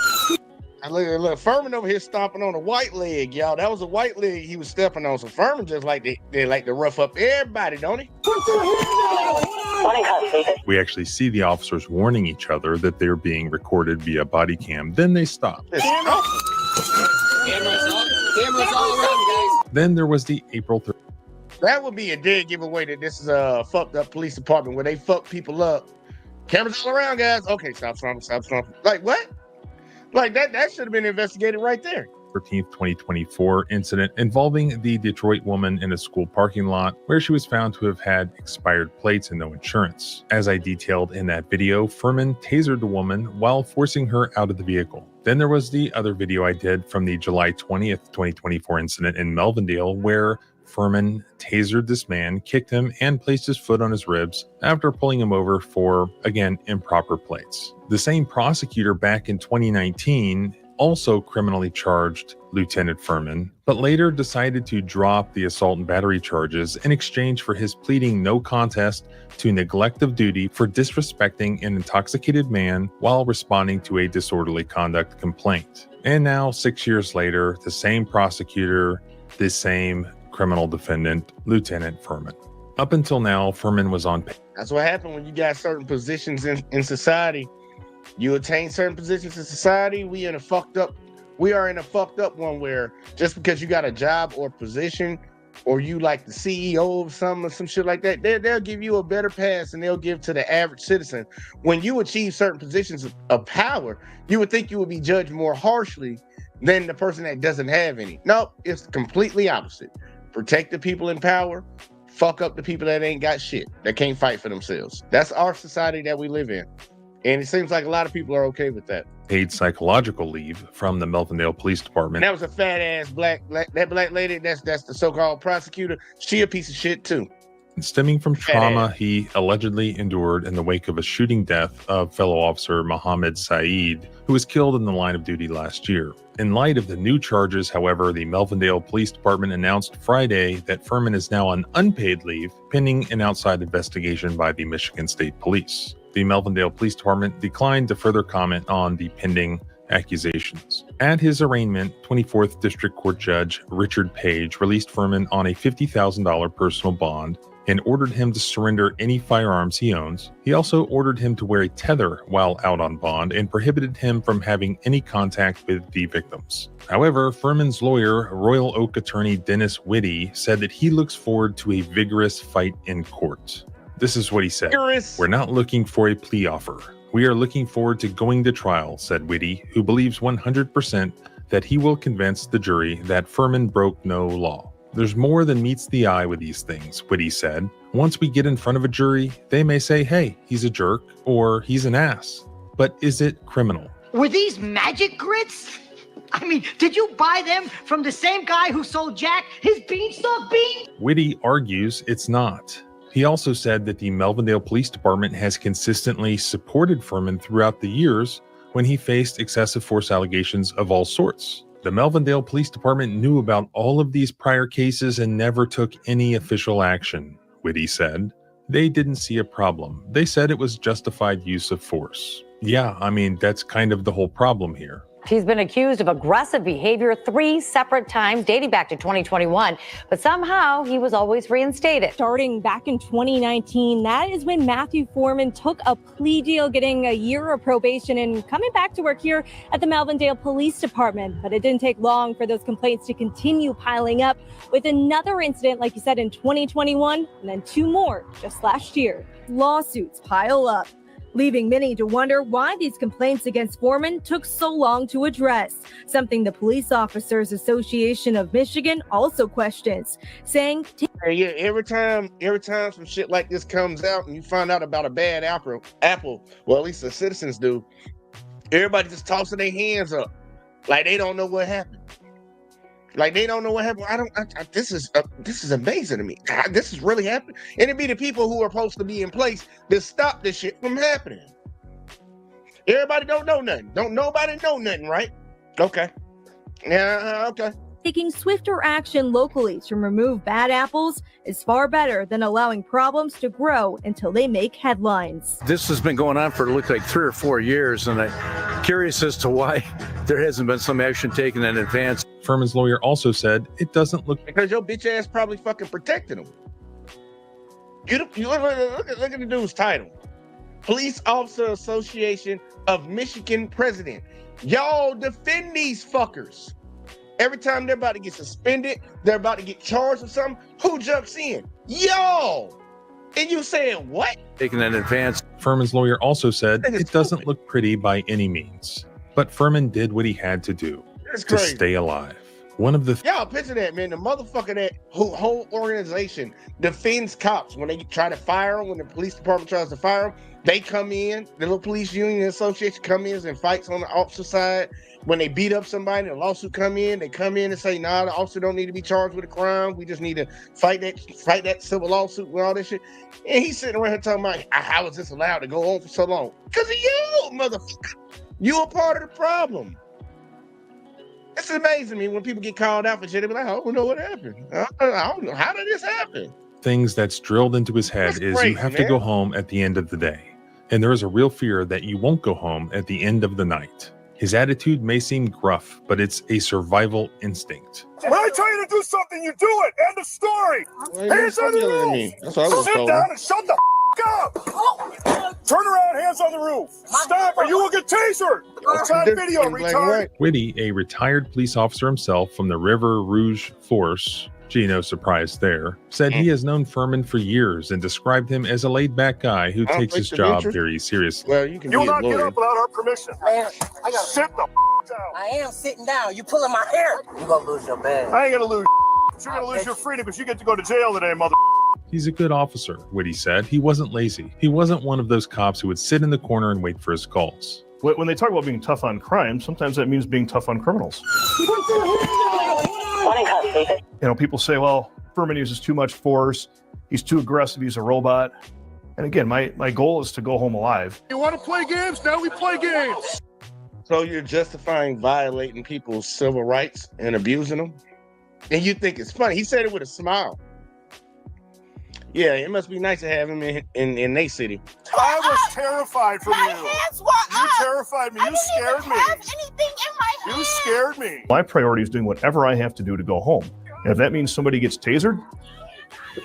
Look, Furman over here stomping on a white leg, y'all. That was a white leg he was stepping on. So Furman just they like to rough up everybody, don't he? We actually see the officers warning each other that they're being recorded via body cam. Then they stop. Cameras all around, guys. Then there was the April 3rd. That would be a dead giveaway that this is a fucked up police department where they fuck people up. Cameras all around, guys. Okay, stop. Like what? Like that should have been investigated right there. 13th, 2024 incident involving the Detroit woman in a school parking lot where she was found to have had expired plates and no insurance. As I detailed in that video, Furman tasered the woman while forcing her out of the vehicle. Then there was the other video I did from the July 20th, 2024 incident in Melvindale where Furman tasered this man, kicked him, and placed his foot on his ribs after pulling him over for, again, improper plates. The same prosecutor back in 2019 also criminally charged Lieutenant Furman, but later decided to drop the assault and battery charges in exchange for his pleading no contest to neglect of duty for disrespecting an intoxicated man while responding to a disorderly conduct complaint. And now, 6 years later, the same prosecutor, the same criminal defendant, Lieutenant Furman. Up until now, Furman was on pay. That's what happened when you got certain positions in society. You attain certain positions in society, we are in a fucked up one where just because you got a job or position or you like the CEO of some shit like that, they'll give you a better pass than they'll give to the average citizen. When you achieve certain positions of power, you would think you would be judged more harshly than the person that doesn't have any. Nope, it's completely opposite. Protect the people in power, fuck up the people that ain't got shit, that can't fight for themselves. That's our society that we live in. And it seems like a lot of people are okay with that. Paid psychological leave from the Melvindale Police Department. And that was a fat ass black lady. That's the so-called prosecutor. She a piece of shit too. Stemming from trauma he allegedly endured in the wake of a shooting death of fellow officer Mohammed Saeed, who was killed in the line of duty last year. In light of the new charges, however, the Melvindale Police Department announced Friday that Furman is now on unpaid leave, pending an outside investigation by the Michigan State Police. The Melvindale Police Department declined to further comment on the pending accusations. At his arraignment, 24th District Court Judge Richard Page released Furman on a $50,000 personal bond and ordered him to surrender any firearms he owns. He also ordered him to wear a tether while out on bond and prohibited him from having any contact with the victims. However, Furman's lawyer, Royal Oak attorney Dennis Whitty, said that he looks forward to a vigorous fight in court. This is what he said. "We're not looking for a plea offer. We are looking forward to going to trial," said Whitty, who believes 100% that he will convince the jury that Furman broke no law. "There's more than meets the eye with these things," Whitty said. "Once we get in front of a jury, they may say, hey, he's a jerk, or he's an ass. But is it criminal?" Were these magic grits? I mean, did you buy them from the same guy who sold Jack his beanstalk bean? Whitty argues it's not. He also said that the Melvindale Police Department has consistently supported Furman throughout the years when he faced excessive force allegations of all sorts. The Melvindale Police Department knew about all of these prior cases and never took any official action, Whitty said. They didn't see a problem. They said it was justified use of force. Yeah, I mean, that's kind of the whole problem here. He's been accused of aggressive behavior 3 separate times dating back to 2021, but somehow he was always reinstated. Starting back in 2019, that is when Matthew Foreman took a plea deal, getting a year of probation and coming back to work here at the Melvindale Police Department. But it didn't take long for those complaints to continue piling up, with another incident, like you said, in 2021, and then 2 more just last year. Lawsuits pile up, leaving many to wonder why these complaints against Foreman took so long to address, something the Police Officers Association of Michigan also questions, saying, yeah, every time some shit like this comes out and you find out about a bad apple, well, at least the citizens do, everybody just tossing their hands up like they don't know what happened. Like they don't know what happened. This is amazing to me. God, this is really happening. And it be the people who are supposed to be in place that stop this shit from happening. Everybody don't know nothing. Don't nobody know nothing, right? Okay. Yeah, okay. taking swifter action locally to remove bad apples is far better than allowing problems to grow until they make headlines. This has been going on for look like 3 or 4 years, and I'm curious as to why there hasn't been some action taken in advance. Furman's lawyer also said it doesn't look because your bitch ass probably fucking protected him. You look at the dude's title. Police Officer Association of Michigan President. Y'all defend these fuckers. Every time they're about to get suspended, they're about to get charged with something, who jumps in? Y'all! And you saying what? Taken in advance. Furman's lawyer also said it doesn't look pretty by any means. But Furman did what he had to do to stay alive. One of the y'all picture that, man. The motherfucker that whole organization defends cops when they try to fire them, when the police department tries to fire them. They come in, the little police union association come in and fights on the officer side. When they beat up somebody, the lawsuit come in, they come in and say, nah, the officer don't need to be charged with a crime. We just need to fight that civil lawsuit with all this shit. And he's sitting around here talking about, how is this allowed to go on for so long? Because of you, motherfucker. You a part of the problem. It's amazing to me when people get called out for shit. They be like, I don't know what happened. I don't know. How did this happen? Things that's drilled into his head is you have to go home at the end of the day. And there is a real fear that you won't go home at the end of the night. His attitude may seem gruff, but it's a survival instinct. When I tell you to do something, you do it. End of story. Hands on the roof. Sit down and shut the up. Turn around, hands on the roof. Stop or you will get tasered. It's on video, retard. Whitty, a retired police officer himself from the River Rouge Force, gee, no surprise there, said he has known Furman for years and described him as a laid-back guy who takes his job very seriously. Well, you can will not get up without our permission. Man, I gotta sit the down. I am sitting down. You pulling my hair. You gonna lose your bag. I ain't gonna lose. You're gonna lose your freedom because you get to go to jail today, mother. He's a good officer, Whitty said. He wasn't lazy. He wasn't one of those cops who would sit in the corner and wait for his calls. When they talk about being tough on crime, sometimes that means being tough on criminals. You know, people say, well, Furman uses too much force. He's too aggressive. He's a robot. And again, my goal is to go home alive. You want to play games? Now we play games. So you're justifying violating people's civil rights and abusing them? And you think it's funny. He said it with a smile. Yeah, it must be nice to have him in their city. I was terrified from you. You terrified me. You scared me. You scared me. My priority is doing whatever I have to do to go home. And if that means somebody gets tasered,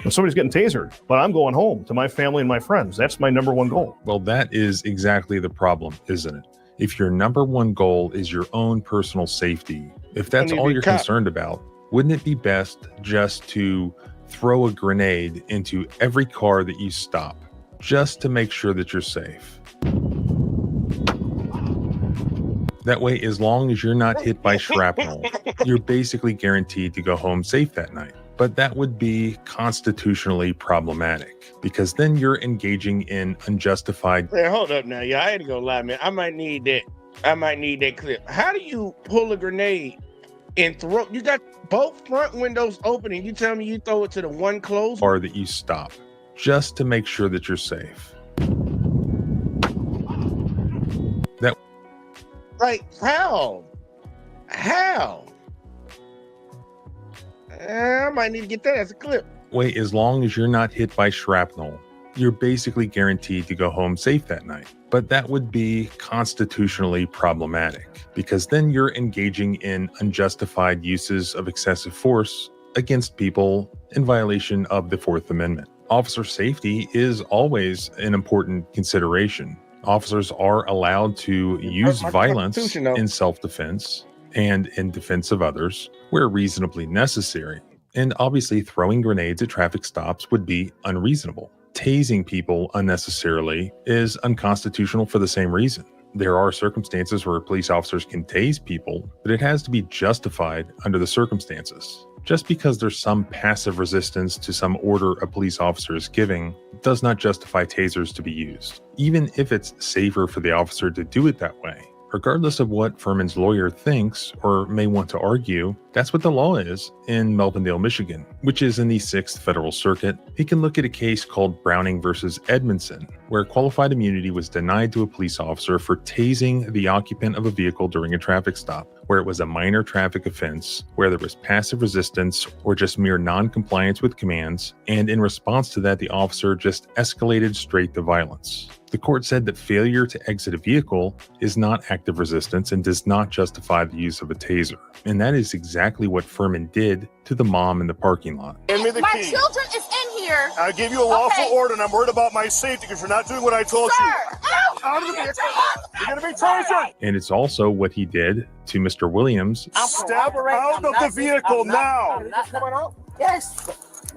then somebody's getting tasered. But I'm going home to my family and my friends. That's my number one goal. Well, that is exactly the problem, isn't it? If your number one goal is your own personal safety, if that's all you're concerned about, wouldn't it be best just to throw a grenade into every car that you stop, just to make sure that you're safe? That way, as long as you're not hit by shrapnel, you're basically guaranteed to go home safe that night. But that would be constitutionally problematic, because then you're engaging in unjustified... Man, hold up now. Yeah, I ain't gonna lie, man. I might need that clip. How do you pull a grenade and throw... You got both front windows open and you tell me you throw it to the one closed? Or that you stop, just to make sure that you're safe. That... Like, how? How? I might need to get that as a clip. Way, as long as you're not hit by shrapnel, you're basically guaranteed to go home safe that night. But that would be constitutionally problematic because then you're engaging in unjustified uses of excessive force against people in violation of the Fourth Amendment. Officer safety is always an important consideration. Officers are allowed to use violence in self-defense and in defense of others where reasonably necessary. And obviously, throwing grenades at traffic stops would be unreasonable. Tasing people unnecessarily is unconstitutional for the same reason. There are circumstances where police officers can tase people, but it has to be justified under the circumstances. Just because there's some passive resistance to some order a police officer is giving does not justify tasers to be used, even if it's safer for the officer to do it that way. Regardless of what Furman's lawyer thinks or may want to argue, that's what the law is in Melvindale, Michigan, which is in the 6th Federal Circuit. He can look at a case called Browning versus Edmondson, where qualified immunity was denied to a police officer for tasing the occupant of a vehicle during a traffic stop, where it was a minor traffic offense, where there was passive resistance or just mere non-compliance with commands, and in response to that, the officer just escalated straight to violence. The court said that failure to exit a vehicle is not active resistance and does not justify the use of a taser. And that is exactly what Furman did to the mom in the parking lot. Hand me the My key. children is in here. I gave you a lawful Okay. order, and I'm worried about my safety because you're not doing what I told you. Sir, Out of the vehicle. You're going to be tasered. And it's also what he did to Mr. Williams. Step out of the vehicle now. Yes.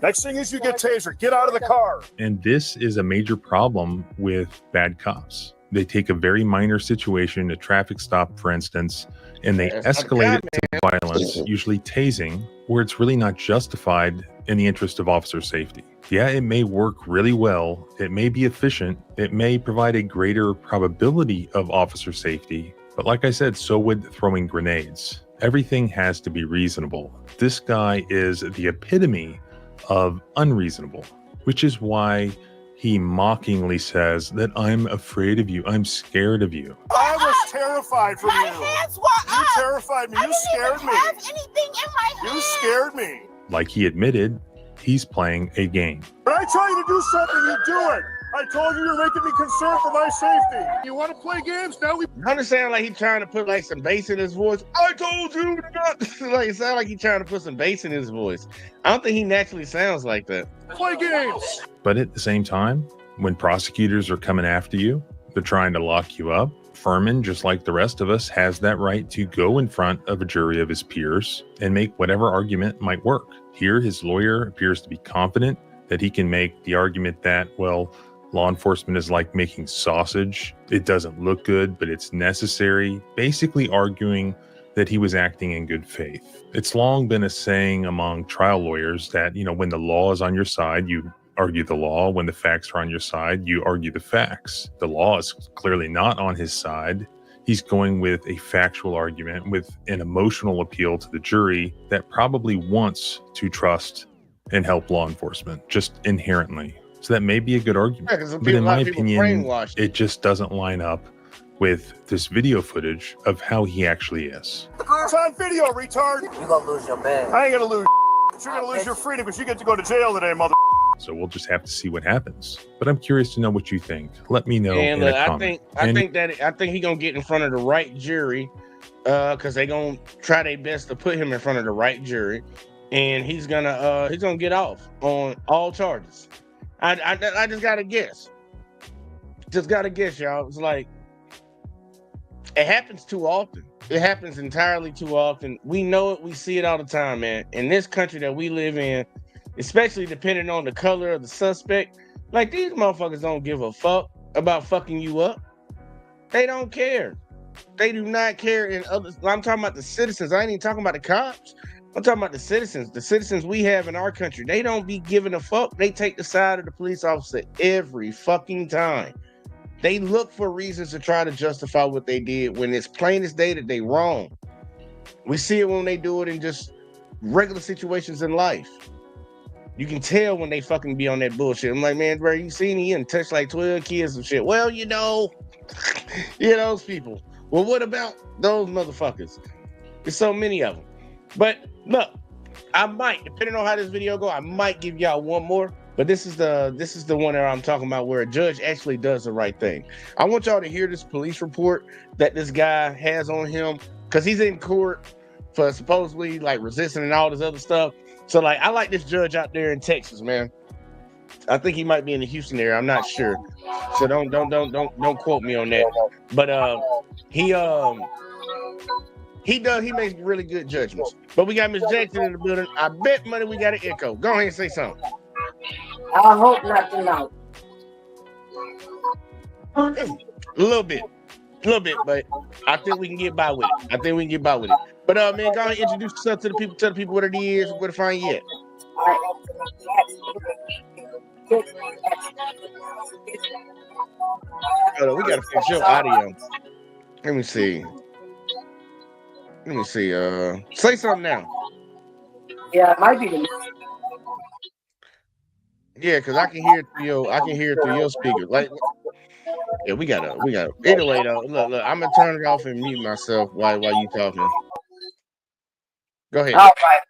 Next thing is you get tasered. Get out of the car. And this is a major problem with bad cops. They take a very minor situation, a traffic stop, for instance, and they escalate it to violence, usually tasing, where it's really not justified in the interest of officer safety. Yeah, it may work really well. It may be efficient. It may provide a greater probability of officer safety. But like I said, so would throwing grenades. Everything has to be reasonable. This guy is the epitome of unreasonable, which is why he mockingly says that I'm afraid of you. I'm scared of you. I was terrified from my you. hands were You up. terrified me. I You didn't scared even me. have anything in my hand. You scared me. Like he admitted, he's playing a game. When I tell you to do something, you do it. I told you you're making me concerned for my safety. You want to play games? Now we I understand like he's trying to put like some bass in his voice. I told you to not. Like it sounds like he's trying to put some bass in his voice. I don't think he naturally sounds like that. play games. But at the same time, when prosecutors are coming after you, they're trying to lock you up. Furman, just like the rest of us, has that right to go in front of a jury of his peers and make whatever argument might work. Here, his lawyer appears to be confident that he can make the argument that, well, law enforcement is like making sausage. It doesn't look good, but it's necessary. Basically arguing that he was acting in good faith. It's long been a saying among trial lawyers that, when the law is on your side, you argue the law. When the facts are on your side, you argue the facts. The law is clearly not on his side. He's going with a factual argument with an emotional appeal to the jury that probably wants to trust and help law enforcement, just inherently. So that may be a good argument. Yeah, 'cause But in a lot my of people opinion, brainwashed. it just doesn't line up with this video footage of how he actually is. It's on video, retard. You gonna lose your bag. I ain't gonna lose. You're gonna lose your freedom because you get to go to jail today, mother. So we'll just have to see what happens. But I'm curious to know what you think. Let me know And in a I comment. think he gonna get in front of the right jury, because they gonna try their best to put him in front of the right jury, and he's gonna get off on all charges. I just gotta guess. Just gotta guess, y'all. It's like it happens too often. It happens entirely too often. We know it. We see it all the time, man. In this country that we live in, especially depending on the color of the suspect, like these motherfuckers don't give a fuck about fucking you up. They don't care. They do not care. In others, I'm talking about the citizens. I ain't even talking about the cops. I'm talking about the citizens. The citizens we have in our country. They don't be giving a fuck. They take the side of the police officer every fucking time. They look for reasons to try to justify what they did when it's plain as day that they wrong. We see it when they do it in just regular situations in life. You can tell when they fucking be on that bullshit. I'm like, man, bro, you seen he done touched like 12 kids and shit. Well, those people. Well, what about those motherfuckers? There's so many of them. But look, I might, depending on how this video go, I might give y'all one more. But this is the one that I'm talking about where a judge actually does the right thing. I want y'all to hear this police report that this guy has on him because he's in court for supposedly like resisting and all this other stuff. So like I like this judge out there in Texas, man. I think he might be in the Houston area. I'm not sure. So don't quote me on that. But he makes really good judgments. But we got Miss Jackson in the building. I bet money we got an echo. Go ahead and say something. I hope not tonight. A little bit, but I think we can get by with it. But man, go ahead and introduce yourself to the people. Tell the people what it is, where to find you at. Hold on, we gotta fix your audio. Let me see. Say something now. Yeah, it might be the. Yeah, because I can hear it through your speaker. Like, yeah, we gotta. Anyway, though, look, I'm gonna turn it off and mute myself while you talking. Go ahead. All right.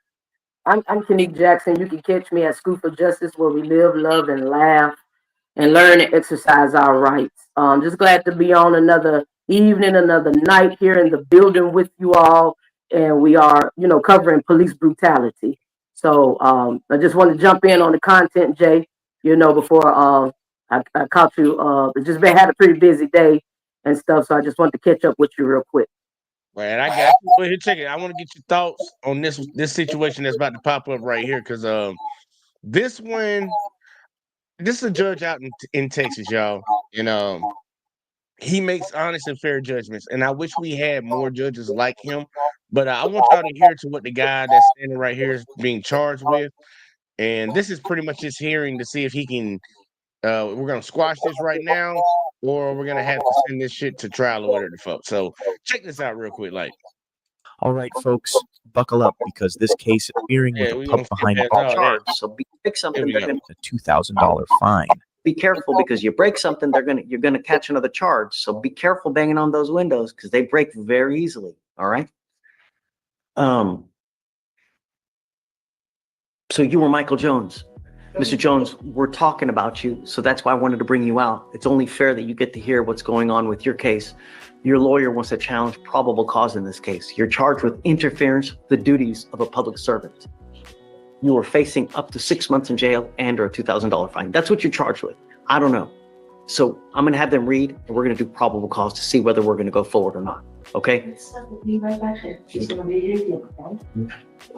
I'm Kanique Jackson. You can catch me at School for Justice, where we live, love, and laugh, and learn and exercise our rights. Just glad to be on another evening, another night here in the building with you all, and we are, covering police brutality. So I just want to jump in on the content, Jay. Before I caught you, had a pretty busy day and stuff, so I just wanted to catch up with you real quick. Man, I got you. Well, here, check it. I want to get your thoughts on this situation that's about to pop up right here, because this is a judge out in Texas, y'all, and he makes honest and fair judgments, and I wish we had more judges like him. But I want y'all to hear to what the guy that's standing right here is being charged with, and this is pretty much just hearing to see if he can. We're gonna squash this right now, or we're gonna have to send this shit to trial or whatever the fuck. So check this out real quick, like. All right, folks, buckle up because this case is appearing with a pub behind all charge. So break something, they're going to get a $2,000 fine. Be careful because you break something, you're gonna catch another charge. So be careful banging on those windows because they break very easily. All right. So you were Michael Jones. Mr. Jones, we're talking about you, so that's why I wanted to bring you out. It's only fair that you get to hear what's going on with your case. Your lawyer wants to challenge probable cause in this case. You're charged with interference with the duties of a public servant. You are facing up to 6 months in jail and or a $2,000 fine. That's what you're charged with. I don't know. So I'm going to have them read, and we're going to do probable cause to see whether we're going to go forward or not. Okay?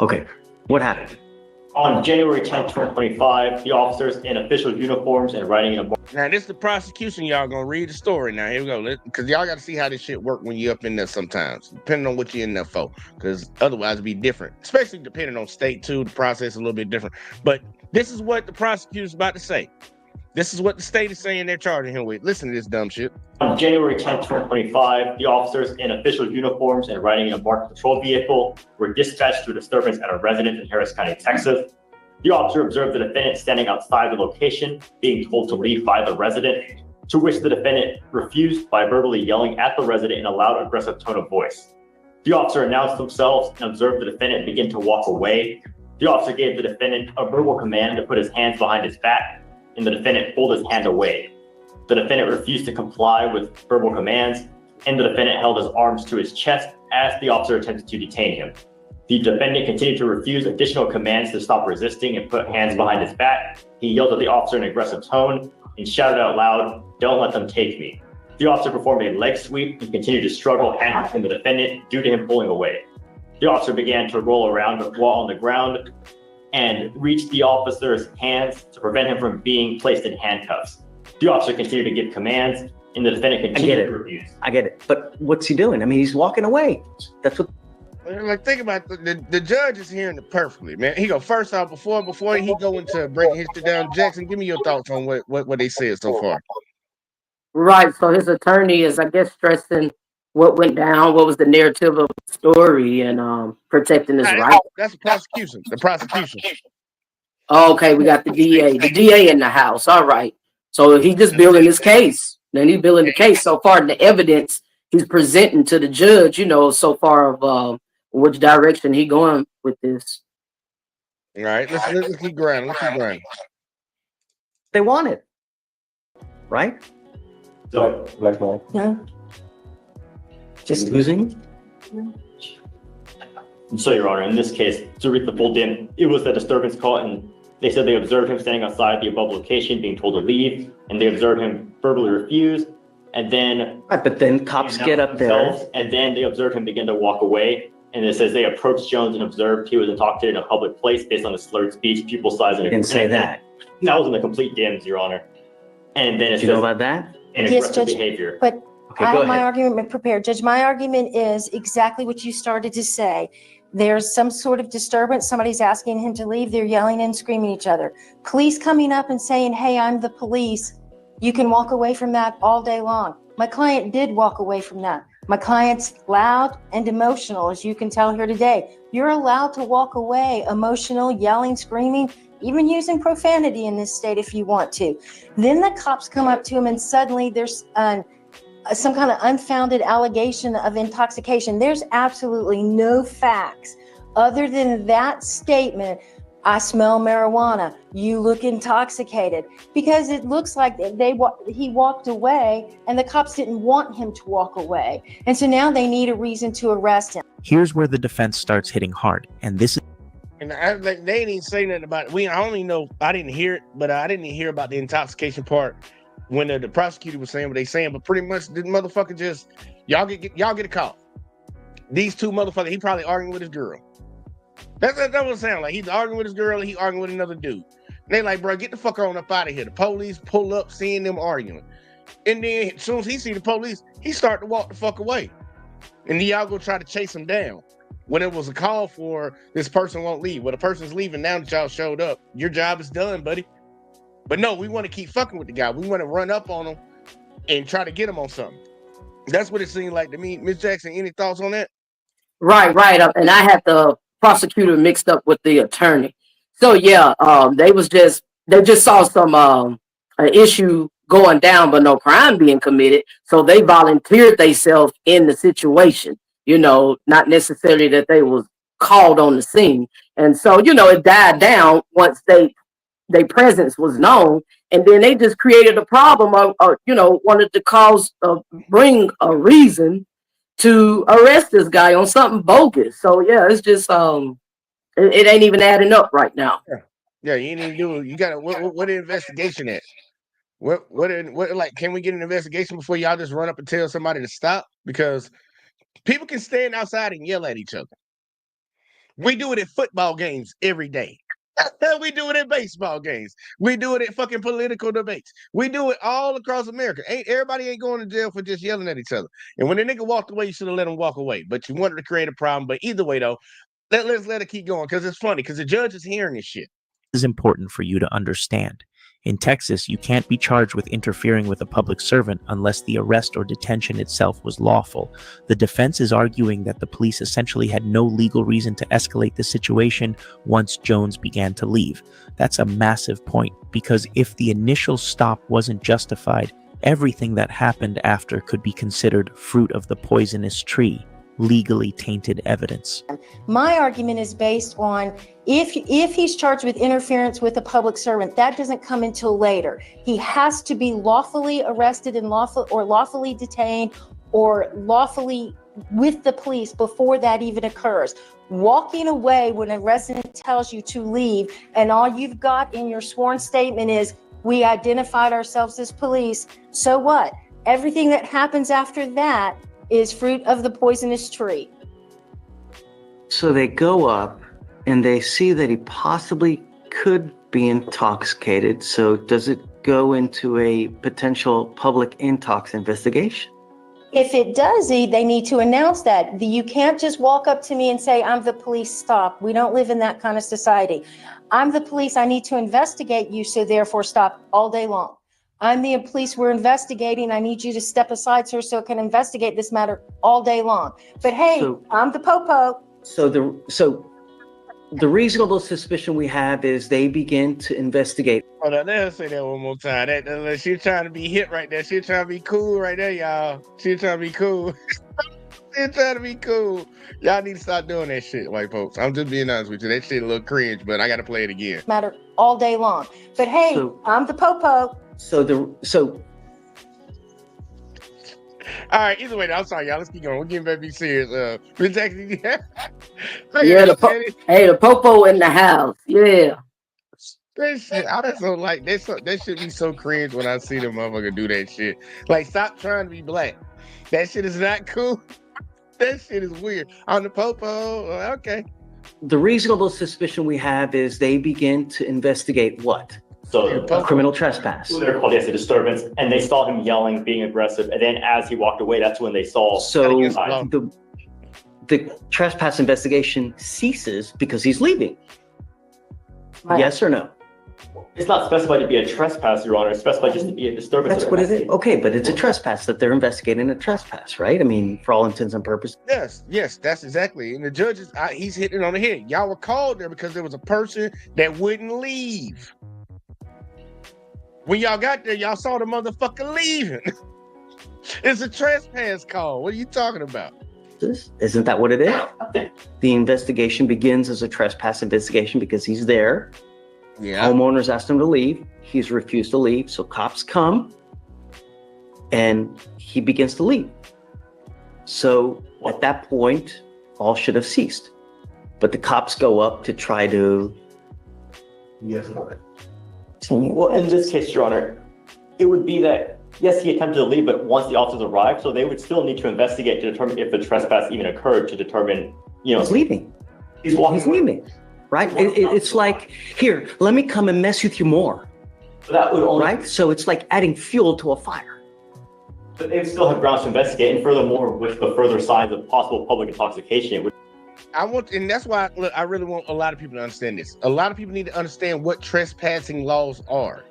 Okay. What happened? On January 10th, 2025, the officers in official uniforms and riding in a bar. Now, this is the prosecution. Y'all gonna read the story. Now, here we go. Because y'all got to see how this shit work when you up in there sometimes, depending on what you're in there for. Because otherwise it'd be different, especially depending on state, too. The process is a little bit different. But this is what the prosecutor's about to say. This is what the state is saying they're charging him with. Listen to this dumb shit. On January 10th, 2025, the officers in official uniforms and riding in a marked patrol vehicle were dispatched to a disturbance at a residence in Harris County, Texas. The officer observed the defendant standing outside the location, being told to leave by the resident, to which the defendant refused by verbally yelling at the resident in a loud, aggressive tone of voice. The officer announced themselves and observed the defendant begin to walk away. The officer gave the defendant a verbal command to put his hands behind his back, and the defendant pulled his hand away. The defendant refused to comply with verbal commands, and the defendant held his arms to his chest as the officer attempted to detain him. The defendant continued to refuse additional commands to stop resisting and put hands behind his back. He yelled at the officer in an aggressive tone and shouted out loud, "Don't let them take me." The officer performed a leg sweep and continued to struggle handcuffing the defendant due to him pulling away. The officer began to roll around while on the ground and reached the officer's hands to prevent him from being placed in handcuffs. The officer continued to give commands, and the defendant continued to refuse. I get it. But what's he doing? I mean, he's walking away. That's what. Like, think about the judge is hearing it perfectly, man. He go first off before he go into breaking his shit down. Jackson, give me your thoughts on what they said so far. Right. So his attorney is, I guess, stressing what went down, what was the narrative of the story, and protecting his rights. That's the prosecution. The prosecution. Okay, we got the DA in the house. All right. So he's just building his case. Then he's building the case so far. The evidence he's presenting to the judge, so far of which direction he going with this. All right, let's keep grinding. they wanted. Right? So, Black man. No. Just losing? So, Your Honor, in this case, to read the full dim, it was the disturbance call, and they said they observed him standing outside the above location, being told to leave, and they observed him verbally refuse, and then... Right, but then cops get up there. And then they observed him begin to walk away, and it says they approached Jones and observed he was intoxicated in a public place based on his slurred speech, pupil size, and... Didn't say that. That was in the complete dims, Your Honor. And then it Did you know about that? And Yes, aggressive Judge, behavior. but Okay, I go have my ahead. argument prepared. Judge, my argument is exactly what you started to say. There's some sort of disturbance. Somebody's asking him to leave. They're yelling and screaming at each other. Police coming up and saying, hey, I'm the police. You can walk away from that all day long. My client did walk away from that. My client's loud and emotional, as you can tell here today. You're allowed to walk away emotional, yelling, screaming, even using profanity in this state if you want to. Then the cops come up to him and suddenly there's some kind of unfounded allegation of intoxication. There's absolutely no facts other than that statement. I smell marijuana. You look intoxicated, because it looks like he walked away and the cops didn't want him to walk away. And so now they need a reason to arrest him. Here's where the defense starts hitting hard. And this is... And they didn't even say nothing about it. I only know, I didn't hear it, but I didn't hear about the intoxication part when the prosecutor was saying what they saying. But pretty much, this motherfucker just, y'all get a call. These two motherfuckers, he probably arguing with his girl. That's what it sound like. He's arguing with his girl and he arguing with another dude. And they like, bro, get the fuck on up out of here. The police pull up, seeing them arguing. And then as soon as he see the police, he start to walk the fuck away. And then y'all go try to chase him down. When it was a call for this person won't leave. Well, the person's leaving now that y'all showed up. Your job is done, buddy. But no, we want to keep fucking with the guy. We want to run up on him and try to get him on something. That's what it seemed like to me. Ms. Jackson, any thoughts on that? Right. And I had the prosecutor mixed up with the attorney. So yeah, they just saw some an issue going down, but no crime being committed. So they volunteered themselves in the situation. You know, not necessarily that they was called on the scene. And so, you know, it died down once their presence was known. And then they just created a problem of you know, wanted to bring a reason to arrest this guy on something bogus. So yeah, it's just, it ain't even adding up right now. Yeah, you need to do, you got to, what the investigation at? What, like, can we get an investigation before y'all just run up and tell somebody to stop? Because people can stand outside and yell at each other. We do it at football games every day. We do it at baseball games. We do it at fucking political debates. We do it all across America. Everybody ain't going to jail for just yelling at each other. And when the nigga walked away, you should have let him walk away. But you wanted to create a problem. But either way, though, let's let it keep going, because it's funny, because the judge is hearing this shit. This is important for you to understand. In Texas, you can't be charged with interfering with a public servant unless the arrest or detention itself was lawful. The defense is arguing that the police essentially had no legal reason to escalate the situation once Jones began to leave. That's a massive point, because if the initial stop wasn't justified, everything that happened after could be considered fruit of the poisonous tree, legally tainted evidence. My argument is based on if he's charged with interference with a public servant, that doesn't come until later. He has to be lawfully arrested and lawfully detained or lawfully with the police before that even occurs. Walking away when a resident tells you to leave and all you've got in your sworn statement is, we identified ourselves as police, so what? Everything that happens after that is fruit of the poisonous tree. So they go up and they see that he possibly could be intoxicated. So does it go into a potential public intox investigation? If it does, they need to announce that. You can't just walk up to me and say, I'm the police, stop. We don't live in that kind of society. I'm the police, I need to investigate you, so therefore stop all day long. I'm the police, we're investigating. I need you to step aside, sir, so I can investigate this matter all day long. But hey, I'm the popo. So the reasonable suspicion we have is they begin to investigate. Hold on, let's say that one more time. She's trying to be hit right there. She's trying to be cool right there, y'all. She's trying to be cool. They're trying to be cool. Y'all need to stop doing that shit, white folks. I'm just being honest with you. That shit a little cringe, but I got to play it again. Matter all day long. But hey, So- I'm the popo. So All right, either way, I'm sorry, y'all. Let's keep going. We're getting back to be serious. Ms. Jackson, Yeah, the popo in the house. Yeah. That shit, I just don't like that should be so cringe when I see the motherfucker do that shit. Like, stop trying to be black. That shit is not cool. That shit is weird. On the popo, okay. the reasonable suspicion we have is they begin to investigate what? So A criminal trespass. they're called yes, a disturbance, and they saw him yelling, being aggressive, and then as he walked away, that's when they saw. So the trespass investigation ceases because he's leaving. Right. Yes or no? It's not specified to be a trespass, Your Honor. It's specified just to be a disturbance. That's what it is. Okay, but it's a trespass that they're investigating a trespass, right? I mean, for all intents and purposes. Yes, that's exactly. And the judge is he's hitting it on the head. Y'all were called there because there was a person that wouldn't leave. When y'all got there, y'all saw the motherfucker leaving. It's a trespass call. What are you talking about? Isn't that what it is? The investigation begins as a trespass investigation because he's there. Yeah. Homeowners asked him to leave. He's refused to leave. So cops come and he begins to leave. So at that point, all should have ceased. But the cops go up to try to. Yes. Well, in this case, Your Honor, it would be that, yes, he attempted to leave, but once the officers arrived, so they would still need to investigate to determine if the trespass even occurred, to determine, He's leaving. He's walking. He's leaving. Right? It's like, here, let me come and mess with you more. That would only. Right? So it's like adding fuel to a fire. But they still have grounds to investigate, and furthermore, with the further signs of possible public intoxication, it would. And that's why I really want a lot of people to understand this. A lot of people need to understand what trespassing laws are.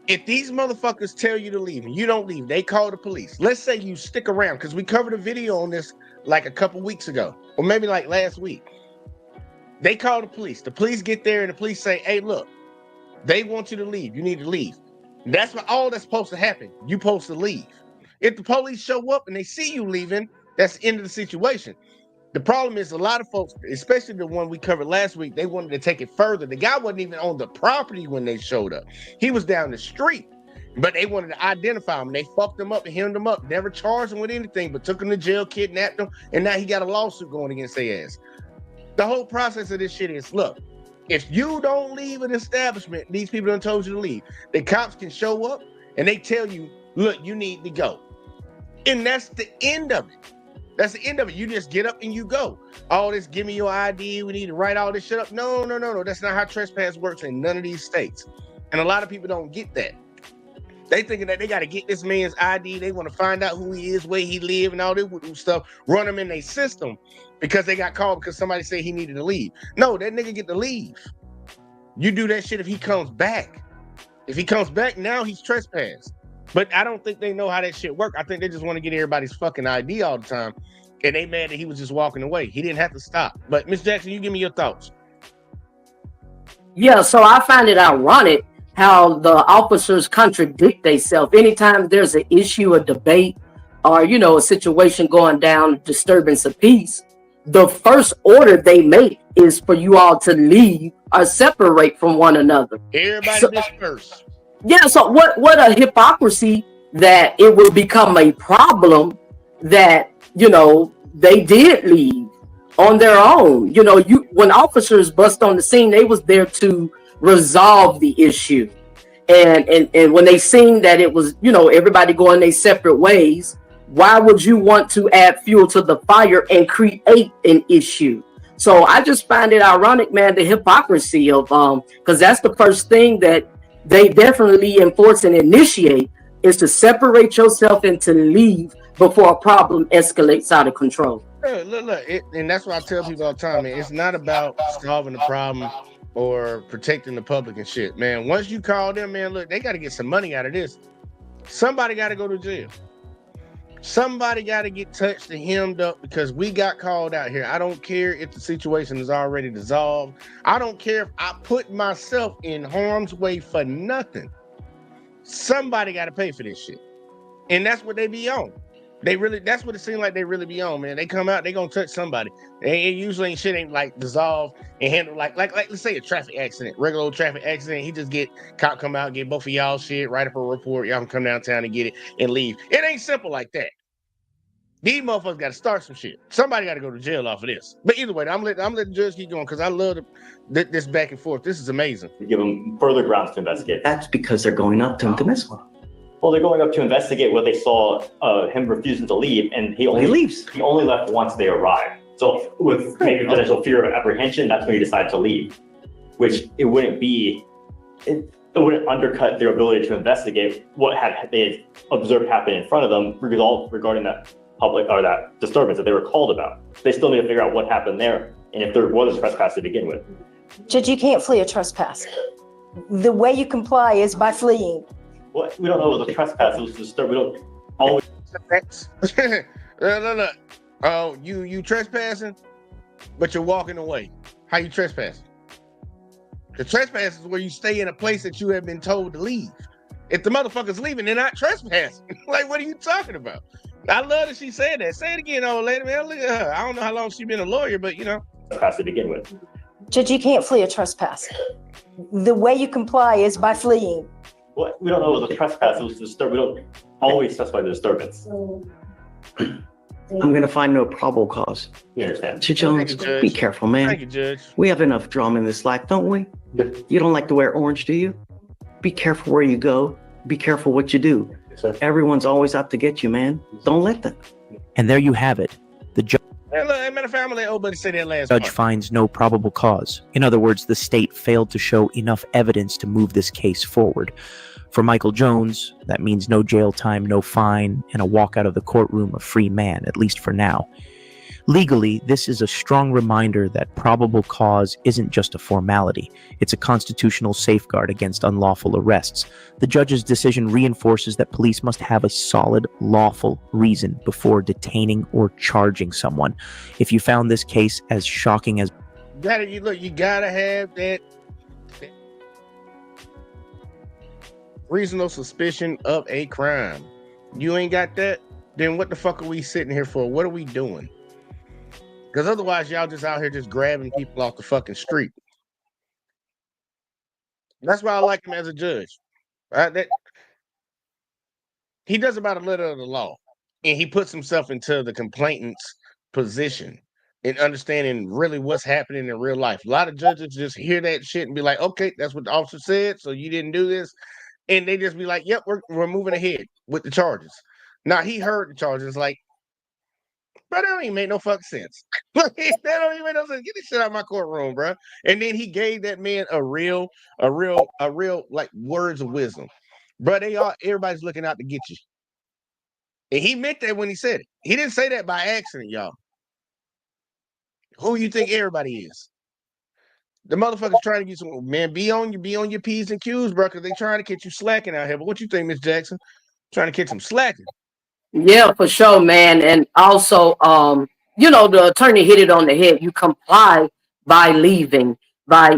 If these motherfuckers tell you to leave and you don't leave, they call the police. Let's say you stick around, because we covered a video on this like a couple weeks ago, or maybe like last week. They call the police. The police get there and the police say, hey, look, they want you to leave. You need to leave. That's what all that's supposed to happen. You're supposed to leave. If the police show up and they see you leaving, that's the end of the situation. The problem is a lot of folks, especially the one we covered last week, they wanted to take it further. The guy wasn't even on the property when they showed up. He was down the street, but they wanted to identify him. They fucked him up and hemmed him up, never charged him with anything, but took him to jail, kidnapped him, and now he got a lawsuit going against their ass. The whole process of this shit is, look, if you don't leave an establishment, these people done told you to leave, the cops can show up and they tell you, look, you need to go. And that's the end of it. That's the end of it. You just get up and you go. All this, give me your ID. We need to write all this shit up. No. That's not how trespass works in none of these states. And a lot of people don't get that. They thinking that they got to get this man's ID. They want to find out who he is, where he live, and all this stuff. Run him in their system because they got called because somebody said he needed to leave. No, that nigga get to leave. You do that shit if he comes back. If he comes back, now he's trespassed. But I don't think they know how that shit work. I think they just want to get everybody's fucking ID all the time. And they mad that he was just walking away. He didn't have to stop. But Miss Jackson, you give me your thoughts. Yeah, so I find it ironic how the officers contradict themselves. Anytime there's an issue, a debate, or, a situation going down, disturbance of peace, the first order they make is for you all to leave or separate from one another. Everybody disperse. Yeah, so what a hypocrisy that it will become a problem that, they did leave on their own. When officers bust on the scene, they was there to resolve the issue. And when they seen that it was, everybody going their separate ways, why would you want to add fuel to the fire and create an issue? So I just find it ironic, man, the hypocrisy of, because that's the first thing that they definitely enforce and initiate is to separate yourself and to leave before a problem escalates out of control. Look, and that's why I tell people all the time, man, it's not about solving the problem or protecting the public and shit, man. Once you call them, man, look, they got to get some money out of this. Somebody got to go to jail. Somebody got to get touched and hemmed up because we got called out here. I don't care if the situation is already dissolved. I don't care if I put myself in harm's way for nothing. Somebody got to pay for this shit. And that's what they be on. They really, that's what it seems like they really be on, man. They come out, they gonna touch somebody. It usually shit ain't like dissolved and handle like let's say a traffic accident, regular old traffic accident. He just get cop come out, get both of y'all shit, write up a report, y'all can come downtown and get it and leave. It ain't simple like that. These motherfuckers got to start some shit. Somebody got to go to jail off of this. But either way, I'm letting the judge keep going because I love this back and forth. This is amazing. To give them further grounds to investigate. That's because they're going up to him to miss one. Well, they're going up to investigate what they saw him refusing to leave, and he leaves. He only left once they arrived. So with maybe potential fear of apprehension, that's when he decided to leave. Which it wouldn't be, it wouldn't undercut their ability to investigate what they observed happen in front of them, regarding that public or that disturbance that they were called about. They still need to figure out what happened there, and if there was a trespass to begin with. Judge, you can't flee a trespass. The way you comply is by fleeing. Well, we don't know it was a trespass. It was disturbed. We don't always. Look. Oh, you trespassing, but you're walking away. How you trespassing? The trespass is where you stay in a place that you have been told to leave. If the motherfucker's leaving, they're not trespassing. Like, what are you talking about? I love that she said that. Say it again, old lady, man. Look at her. I don't know how long she's been a lawyer, but you know. Trespass to begin with. Judge, you can't flee a trespass. The way you comply is by fleeing. Well, we don't know it was a trespass. It was disturbed. We don't always specify the disturbance. I'm going to find no probable cause. You understand? Mr. Jones, be careful, man. Thank you, Judge. We have enough drama in this life, don't we? You don't like to wear orange, do you? Be careful where you go. Be careful what you do. Everyone's always out to get you, man. Don't let them. And there you have it. The judge Hey, look, matter of fact, I'm gonna let old buddy say that last judge part. finds no probable cause. In other words, the state failed to show enough evidence to move this case forward. For Michael Jones, that means no jail time, no fine, and a walk out of the courtroom a free man, at least for now. Legally, this is a strong reminder that probable cause isn't just a formality. It's a constitutional safeguard against unlawful arrests. The judge's decision reinforces that police must have a solid, lawful reason before detaining or charging someone. If you found this case as shocking as You gotta have that reasonable suspicion of a crime. You ain't got that, then what the fuck are we sitting here for? What are we doing? Because otherwise, y'all just out here just grabbing people off the fucking street. That's why I like him as a judge. He does about a letter of the law, and he puts himself into the complainant's position in understanding really what's happening in real life. A lot of judges just hear that shit and be like, okay, that's what the officer said, so you didn't do this. And they just be like, yep, we're moving ahead with the charges. Now, he heard the charges like, bro, that don't even make no fucking sense. That don't even make no sense. Get this shit out of my courtroom, bro. And then he gave that man a real like words of wisdom. Bro, everybody's looking out to get you. And he meant that when he said it. He didn't say that by accident, y'all. Who you think everybody is? The motherfuckers trying to get some, man, be on your P's and Q's, bro, because they trying to catch you slacking out here. But what you think, Miss Jackson? Trying to catch some slacking. Yeah, for sure, man. And also, the attorney hit it on the head. You comply by leaving, by,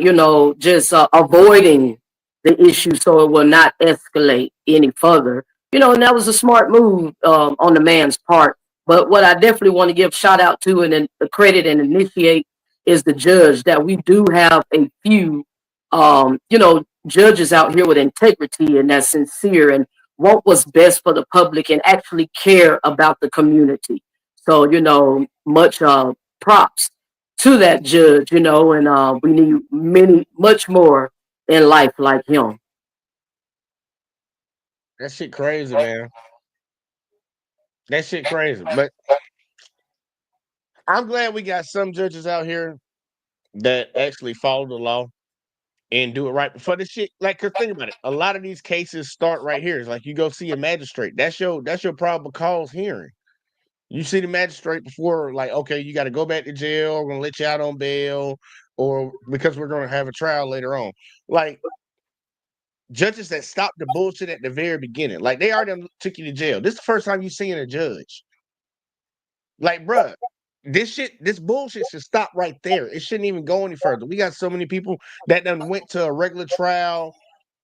just avoiding the issue so it will not escalate any further. And that was a smart move on the man's part. But what I definitely want to give shout out to and the credit and initiate is the judge, that we do have a few, judges out here with integrity and that's sincere and want what's best for the public and actually care about the community. So, much props to that judge, and we need much more in life like him. That shit crazy, man. That shit crazy. But I'm glad we got some judges out here that actually follow the law and do it right for the shit. Like, cause think about it. A lot of these cases start right here. It's like you go see a magistrate. That's your probable cause hearing. You see the magistrate before, like, okay, you got to go back to jail. We're gonna let you out on bail, or because we're gonna have a trial later on. Like judges that stop the bullshit at the very beginning. Like they already took you to jail. This is the first time you seeing a judge. Like, bruh, this bullshit should stop right there. It shouldn't even go any further. We got so many people that done went to a regular trial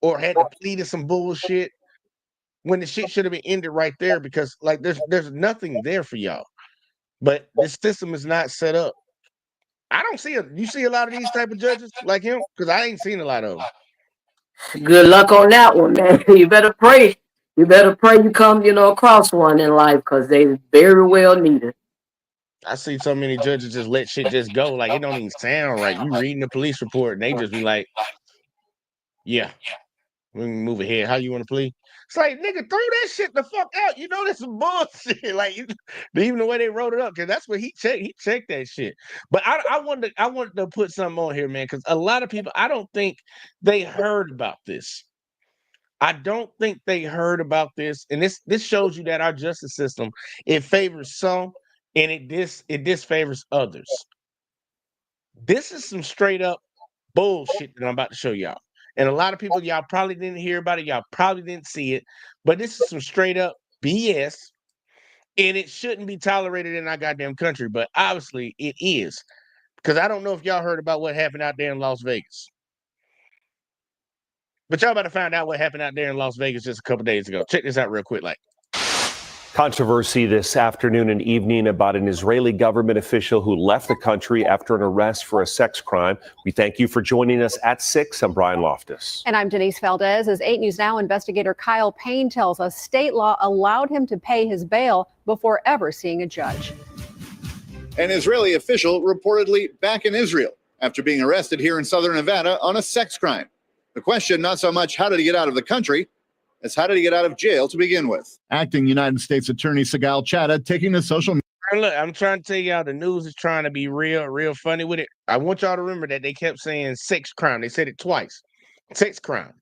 or had to plead to some bullshit when the shit should have been ended right there, because like there's nothing there for y'all. But this system is not set up. I don't see you see a lot of these type of judges like him? Because I ain't seen a lot of them. Good luck on that one, man. You better pray. You better pray you come, across one in life, because they very well need it. I see so many judges just let shit just go. Like, it don't even sound right. You reading the police report and they just be like, yeah, we can move ahead. How you want to plead? It's like, nigga, throw that shit the fuck out. You know that's some bullshit. Like, even the way they wrote it up, because that's what he checked that shit. But I wanted to put something on here, man, because a lot of people, I don't think they heard about this. I don't think they heard about this. And this shows you that our justice system, it favors some and it disfavors others. This is some straight up bullshit that I'm about to show y'all. And a lot of people, y'all probably didn't hear about it. Y'all probably didn't see it. But this is some straight up BS. And it shouldn't be tolerated in our goddamn country. But obviously it is. Because I don't know if y'all heard about what happened out there in Las Vegas. But y'all about to find out what happened out there in Las Vegas just a couple days ago. Check this out real quick. Controversy this afternoon and evening about an Israeli government official who left the country after an arrest for a sex crime. We thank you for joining us at 6. I'm Brian Loftus. And I'm Denise Valdez. As 8 News Now investigator Kyle Payne tells us, state law allowed him to pay his bail before ever seeing a judge. An Israeli official reportedly back in Israel after being arrested here in southern Nevada on a sex crime. The question, not so much how did he get out of the country, as how did he get out of jail to begin with? Acting United States Attorney Sigal Chattah taking the social media. Look, I'm trying to tell y'all the news is trying to be real funny with it. I want y'all to remember that they kept saying sex crime. They said it twice. Sex crime.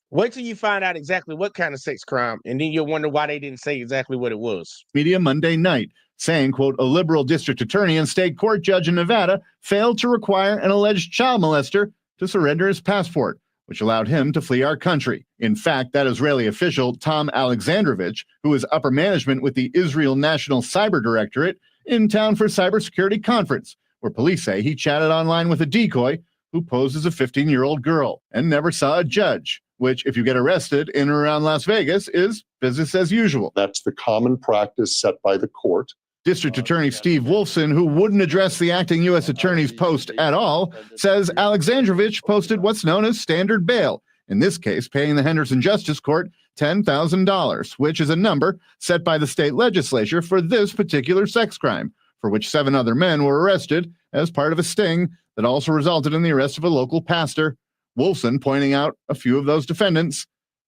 Wait till you find out exactly what kind of sex crime, and then you'll wonder why they didn't say exactly what it was. Media Monday night, saying, quote, a liberal district attorney and state court judge in Nevada failed to require an alleged child molester to surrender his passport, which allowed him to flee our country. In fact, that Israeli official, Tom Alexandrovich, who is upper management with the Israel National Cyber Directorate, in town for a cybersecurity conference, where police say he chatted online with a decoy who posed as a 15-year-old girl and never saw a judge, which, if you get arrested in or around Las Vegas, is business as usual. That's the common practice set by the court. District Attorney Steve Wolfson, who wouldn't address the acting U.S. Attorney's post at all, says Alexandrovich posted what's known as standard bail, in this case paying the Henderson Justice Court $10,000, which is a number set by the state legislature for this particular sex crime, for which 7 other men were arrested as part of a sting that also resulted in the arrest of a local pastor. Wolfson pointing out a few of those defendants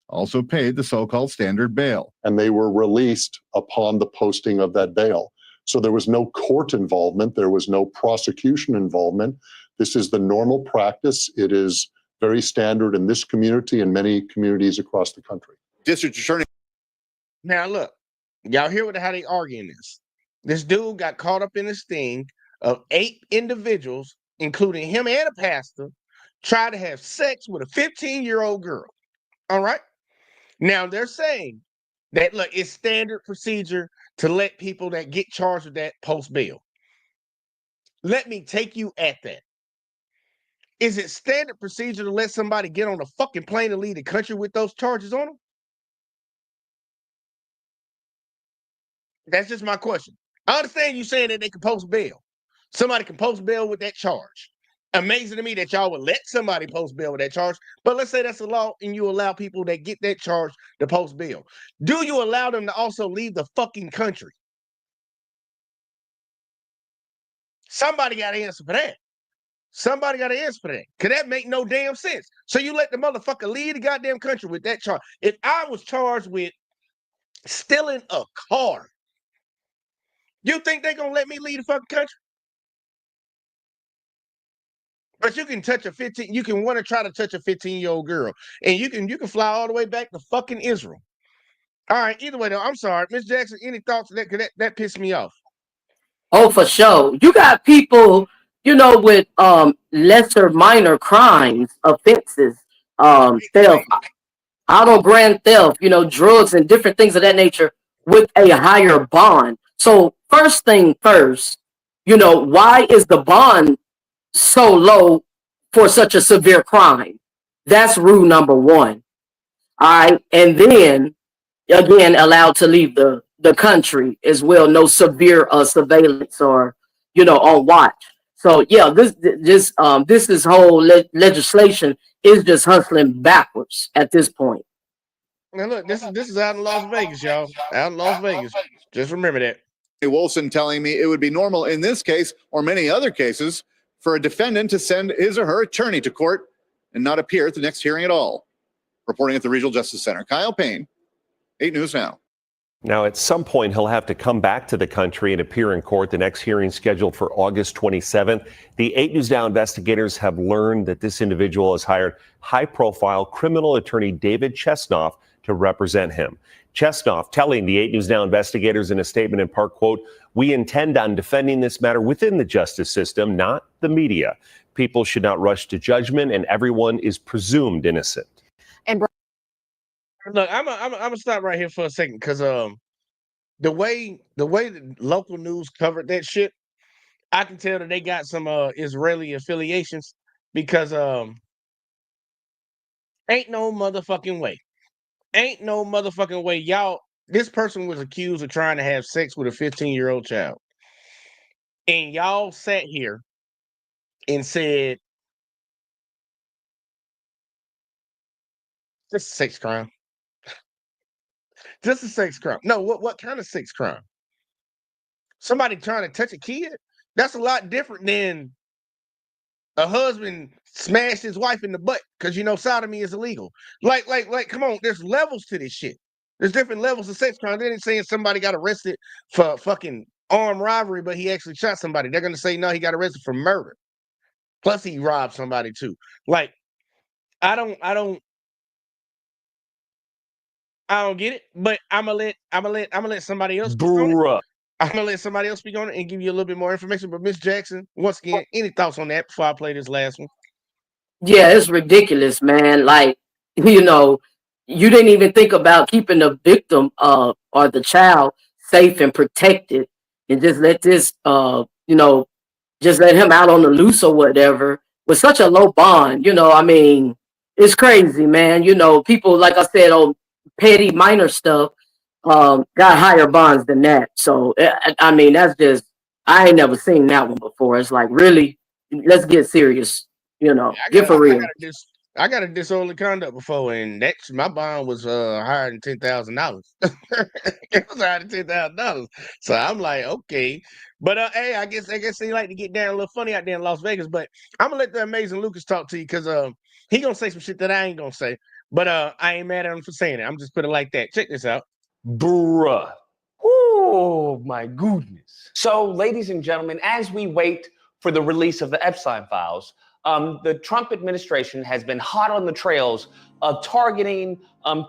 also paid the so-called standard bail. And they were released upon the posting of that bail. So there was no court involvement. There was no prosecution involvement. This is the normal practice. It is very standard in this community and many communities across the country. District Attorney. Now, look, y'all hear how they arguing this. This dude got caught up in this thing of 8 individuals, including him and a pastor, tried to have sex with a 15-year-old girl. All right? Now, they're saying that, look, it's standard procedure to let people that get charged with that post bail. Let me take you at that. Is it standard procedure to let somebody get on a fucking plane and leave the country with those charges on them? That's just my question. I understand you saying that they can post bail. Somebody can post bail with that charge. Amazing to me that y'all would let somebody post bail with that charge. But let's say that's a law and you allow people that get that charge to post bail. Do you allow them to also leave the fucking country? Somebody got to answer for that. Somebody got to answer for that. Because that make no damn sense. So you let the motherfucker leave the goddamn country with that charge. If I was charged with stealing a car, you think they're going to let me leave the fucking country? But you can touch you can want to try to touch a 15-year-old girl. And you can fly all the way back to fucking Israel. All right, either way though, I'm sorry. Ms. Jackson, any thoughts on that? Because that pissed me off. Oh, for sure. You got people, with lesser minor crimes, offenses, theft, auto grand theft, drugs and different things of that nature with a higher bond. So first thing first, why is the bond so low for such a severe crime? That's rule number one. All right. And then again, allowed to leave the country as well. No severe surveillance or, on watch. So yeah, this whole legislation is just hustling backwards at this point. Now look, this is out in Las Vegas, y'all. Out in Las Vegas. Just remember that. Wolfson telling me it would be normal in this case or many other cases for a defendant to send his or her attorney to court and not appear at the next hearing at all. Reporting at the Regional Justice Center, Kyle Payne, 8 News Now. Now, at some point, he'll have to come back to the country and appear in court. The next hearing scheduled for August 27th. The 8 News Now investigators have learned that this individual has hired high-profile criminal attorney David Chesnoff to represent him. Chesnoff telling the 8 News Now investigators in a statement in part, quote, "We intend on defending this matter within the justice system, not the media. People should not rush to judgment, and everyone is presumed innocent." And look, I'm gonna stop right here for a second because the way the local news covered that shit, I can tell that they got some Israeli affiliations because ain't no motherfucking way, y'all. This person was accused of trying to have sex with a 15-year-old child, and y'all sat here and said this is a sex crime. Just a sex crime. No, what kind of sex crime? Somebody trying to touch a kid? That's a lot different than a husband smashed his wife in the butt because sodomy is illegal. Like, come on, there's levels to this shit. There's different levels of sex crime. They ain't saying somebody got arrested for fucking armed robbery, but he actually shot somebody. They're gonna say no, he got arrested for murder. Plus he robbed somebody too. Like, I don't get it, but I'm gonna let somebody else speak on it. I'm gonna let somebody else speak on it and give you a little bit more information. But Miss Jackson, once again, any thoughts on that before I play this last one? Yeah, it's ridiculous, man. Like, you didn't even think about keeping the victim or the child safe and protected, and just let this just let him out on the loose or whatever with such a low bond. I mean, it's crazy, man. People, like I said, on petty minor stuff got higher bonds than that. So I mean, that's just, I ain't never seen that one before. It's like, really, let's get serious. Get for real. I got a disorderly conduct before, and my bond was higher than $10,000. It was higher than $10,000. So I'm like, okay, but hey, I guess they like to get down a little funny out there in Las Vegas. But I'm gonna let the amazing Lucas talk to you because he gonna say some shit that I ain't gonna say. But I ain't mad at him for saying it. I'm just put it like that. Check this out. Bruh. Oh my goodness. So, ladies and gentlemen, as we wait for the release of the Epstein files, the Trump administration has been hot on the trails of targeting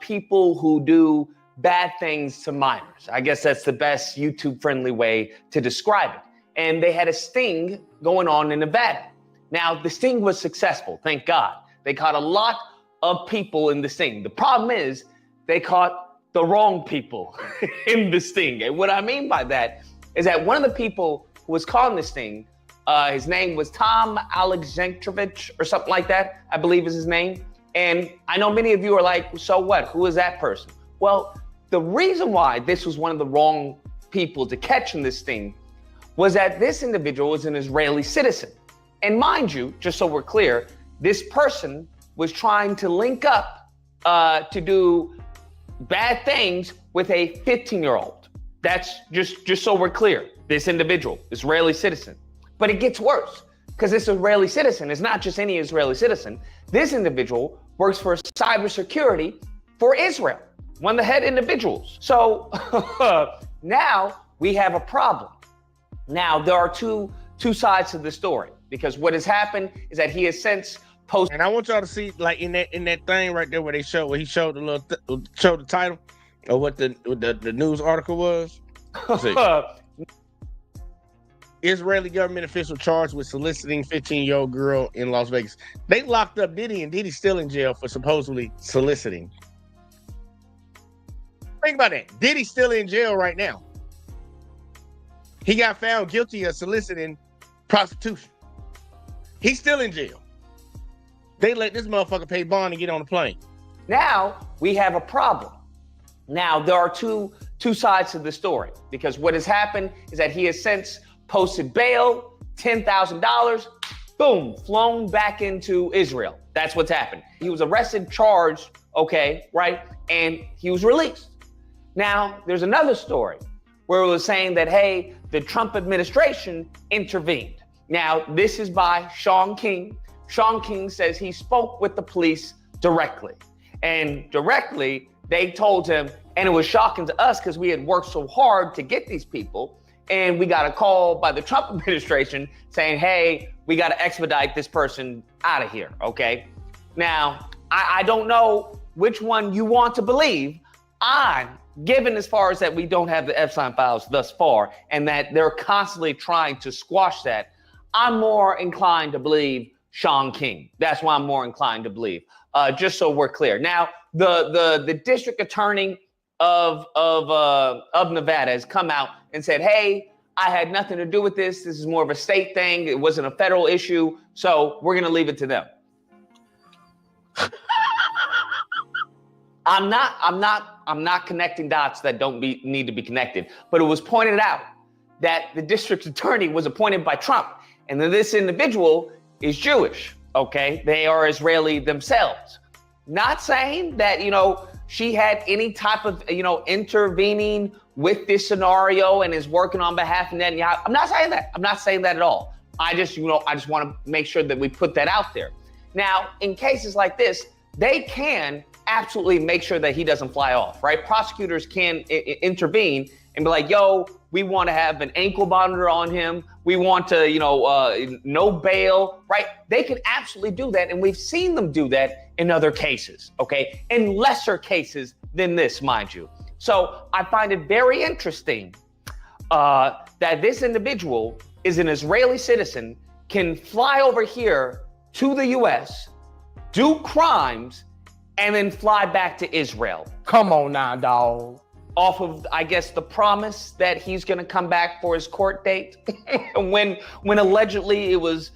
people who do bad things to minors. I guess that's the best YouTube-friendly way to describe it. And they had a sting going on in Nevada. Now, the sting was successful, thank God. They caught a lot of people in the sting. The problem is they caught the wrong people in the sting. And what I mean by that is that one of the people who was caught in the sting, his name was Tom Alexandrovich or something like that, I believe is his name. And I know many of you are like, so what? Who is that person? Well, the reason why this was one of the wrong people to catch in this sting was that this individual was an Israeli citizen. And mind you, just so we're clear, this person was trying to link up to do bad things with a 15-year-old. That's just so we're clear. This individual, Israeli citizen. But it gets worse because this Israeli citizen is not just any Israeli citizen. This individual works for cybersecurity for Israel, one of the head individuals. So now we have a problem. Now there are two sides to the story because what has happened is that he has since posted. And I want y'all to see, like in that thing right there where he showed the showed the title of what the news article was. Israeli government official charged with soliciting 15-year-old girl in Las Vegas. They locked up Diddy, and Diddy's still in jail for supposedly soliciting. Think about that. Diddy's still in jail right now. He got found guilty of soliciting prostitution. He's still in jail. They let this motherfucker pay bond and get on the plane. Now we have a problem. Now, there are two sides to the story, because what has happened is that he has since posted bail, $10,000, boom, flown back into Israel. That's what's happened. He was arrested, charged, okay, right? And he was released. Now, there's another story where it was saying that, hey, the Trump administration intervened. Now, this is by Sean King. Sean King says he spoke with the police directly. And directly, they told him, and it was shocking to us because we had worked so hard to get these people, and we got a call by the Trump administration saying, hey, we got to expedite this person out of here, okay? Now, I don't know which one you want to believe. Given as far as that we don't have the Epstein files thus far, and that they're constantly trying to squash that, I'm more inclined to believe Sean King. That's why I'm more inclined to believe, just so we're clear. Now, the district attorney of Nevada has come out and said, hey, I had nothing to do with this. This is more of a state thing. It wasn't a federal issue. So we're going to leave it to them. I'm not connecting dots that don't need to be connected, but it was pointed out that the district attorney was appointed by Trump, and that this individual is Jewish, okay? They are Israeli themselves. Not saying that, she had any type of, intervening with this scenario and is working on behalf of Netanyahu. I'm not saying that. I'm not saying that at all. I just want to make sure that we put that out there. Now, in cases like this, they can absolutely make sure that he doesn't fly off, right? Prosecutors can intervene and be like, yo, we want to have an ankle monitor on him. We want to, no bail, right? They can absolutely do that. And we've seen them do that in other cases, okay? In lesser cases than this, mind you. So I find it very interesting that this individual is an Israeli citizen, can fly over here to the US, do crimes, and then fly back to Israel. Come on now, dog. Off of, I guess, the promise that he's going to come back for his court date, when allegedly it was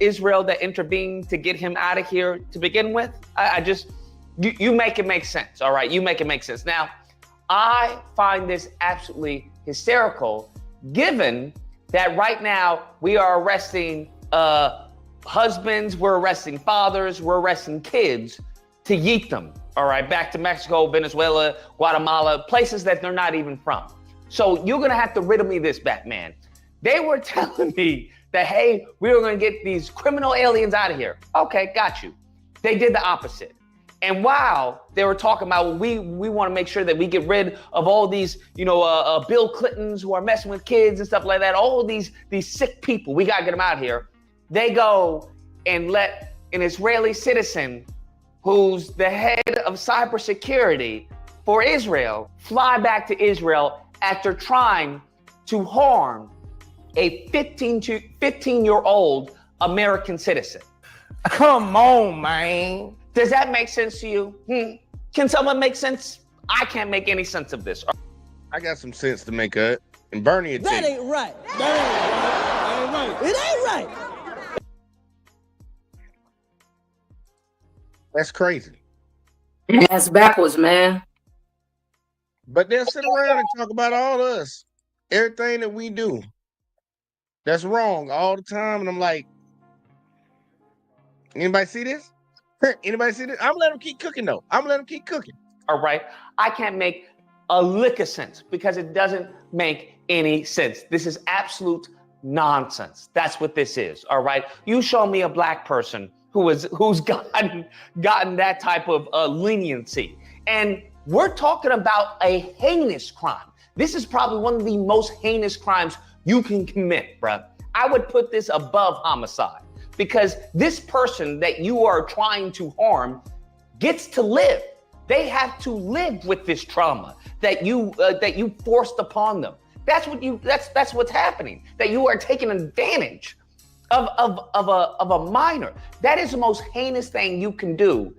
Israel that intervened to get him out of here to begin with. You make it make sense, all right? You make it make sense. Now, I find this absolutely hysterical, given that right now we are arresting husbands, we're arresting fathers, we're arresting kids to yeet them, all right, back to Mexico, Venezuela, Guatemala, places that they're not even from. So you're gonna have to riddle me this, Batman. They were telling me that, hey, we were gonna get these criminal aliens out of here. Okay, got you. They did the opposite. And while they were talking about, well, we wanna make sure that we get rid of all these, Bill Clintons who are messing with kids and stuff like that, all of these sick people, we gotta get them out of here. They go and let an Israeli citizen who's the head of cybersecurity for Israel, fly back to Israel after trying to harm a 15-year-old American citizen. Come on, man. Does that make sense to you? Can someone make sense? I can't make any sense of this. I got some sense to make up, and Bernie will tell you. That ain't right. That ain't right. It ain't right. That's crazy. That's backwards, man. But they'll sit around and talk about all us, everything that we do. That's wrong all the time. And I'm like, anybody see this? Anybody see this? I'm gonna let them keep cooking though. I'm gonna let them keep cooking. All right. I can't make a lick of sense because it doesn't make any sense. This is absolute nonsense. That's what this is. All right. You show me a black person who's gotten that type of leniency. And we're talking about a heinous crime. This is probably one of the most heinous crimes you can commit, bruh. I would put this above homicide because this person that you are trying to harm gets to live. They have to live with this trauma that you forced upon them. That's what's happening. That you are taking advantage of a minor. That is the most heinous thing you can do,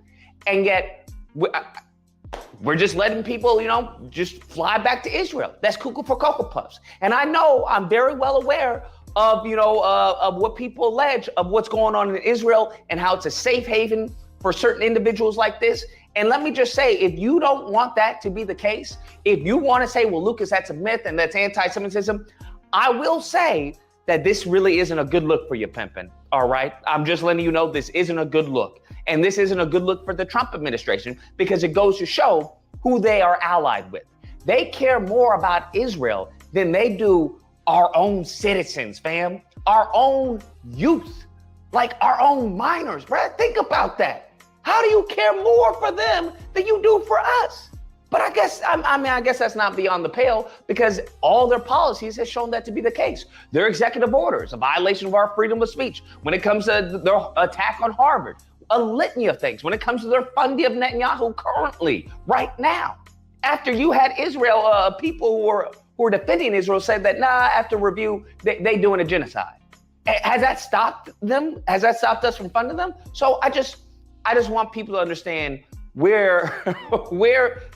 and yet we're just letting people, just fly back to Israel. That's cuckoo for Cocoa Puffs. And I know I'm very well aware of of what people allege of what's going on in Israel and how it's a safe haven for certain individuals like this. And let me just say, if you don't want that to be the case, if you want to say, well, Lucas, that's a myth and that's anti-Semitism, I will say that this really isn't a good look for you, pimpin'. All right. I'm just letting you know this isn't a good look. And this isn't a good look for the Trump administration because it goes to show who they are allied with. They care more about Israel than they do our own citizens, fam, our own youth, like our own minors, bro. Think about that. How do you care more for them than you do for us? But I guess that's not beyond the pale because all their policies have shown that to be the case. Their executive orders, a violation of our freedom of speech. When it comes to their attack on Harvard, a litany of things. When it comes to their funding of Netanyahu currently, right now, after you had Israel, people who are defending Israel said that, after review, they doing a genocide. Has that stopped them? Has that stopped us from funding them? So I just want people to understand where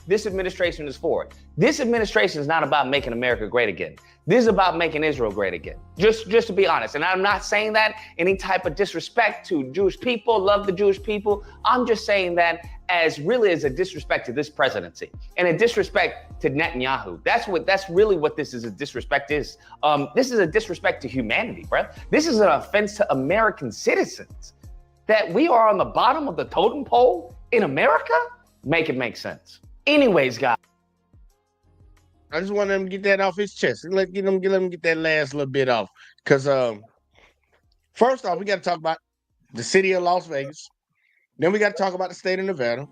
this administration is for. This administration is not about making America great again. This is about making Israel great again. Just to be honest. And I'm not saying that any type of disrespect to Jewish people, love the Jewish people. I'm just saying that as a disrespect to this presidency and a disrespect to Netanyahu. That's really what this is. A disrespect is. This is a disrespect to humanity, bro. This is an offense to American citizens. That we are on the bottom of the totem pole in America? Make it make sense. Anyways, guys. I just want him to get that off his chest. Let him get that last little bit off. Because first off, we got to talk about the city of Las Vegas. Then we got to talk about the state of Nevada.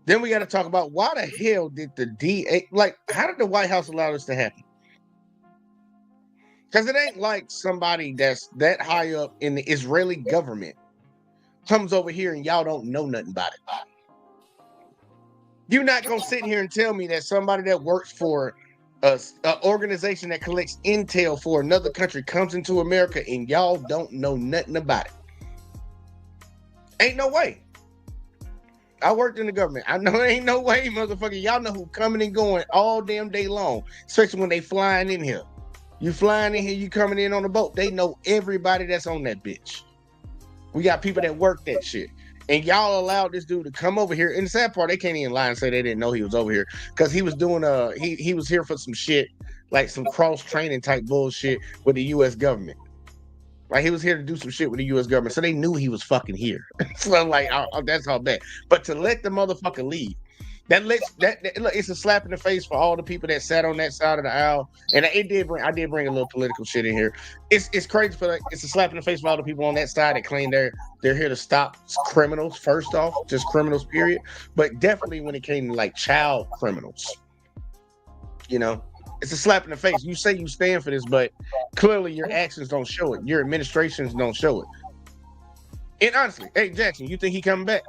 Then we got to talk about why the hell did the DA, how did the White House allow this to happen? Because it ain't like somebody that's that high up in the Israeli government comes over here and y'all don't know nothing about it. You're not going to sit here and tell me that somebody that works for an organization that collects intel for another country comes into America and y'all don't know nothing about it. Ain't no way. I worked in the government. I know ain't no way, motherfucker. Y'all know who coming and going all damn day long, especially when they flying in here. You flying in here, you coming in on a boat. They know everybody that's on that bitch. We got people that work that shit. And y'all allowed this dude to come over here. And the sad part, they can't even lie and say they didn't know he was over here. Because he was doing he was here for some shit, like some cross-training type bullshit with the US government. Like he was here to do some shit with the US government. So they knew he was fucking here. So like that's all bad. But to let the motherfucker leave, look, it's a slap in the face for all the people that sat on that side of the aisle. And I did bring a little political shit in here. It's crazy it's a slap in the face for all the people on that side that claim they're here to stop criminals. First off, just criminals, period. But definitely when it came to like child criminals, it's a slap in the face. You say you stand for this, but clearly your actions don't show it. Your administrations don't show it. And honestly, hey Jackson, you think he coming back?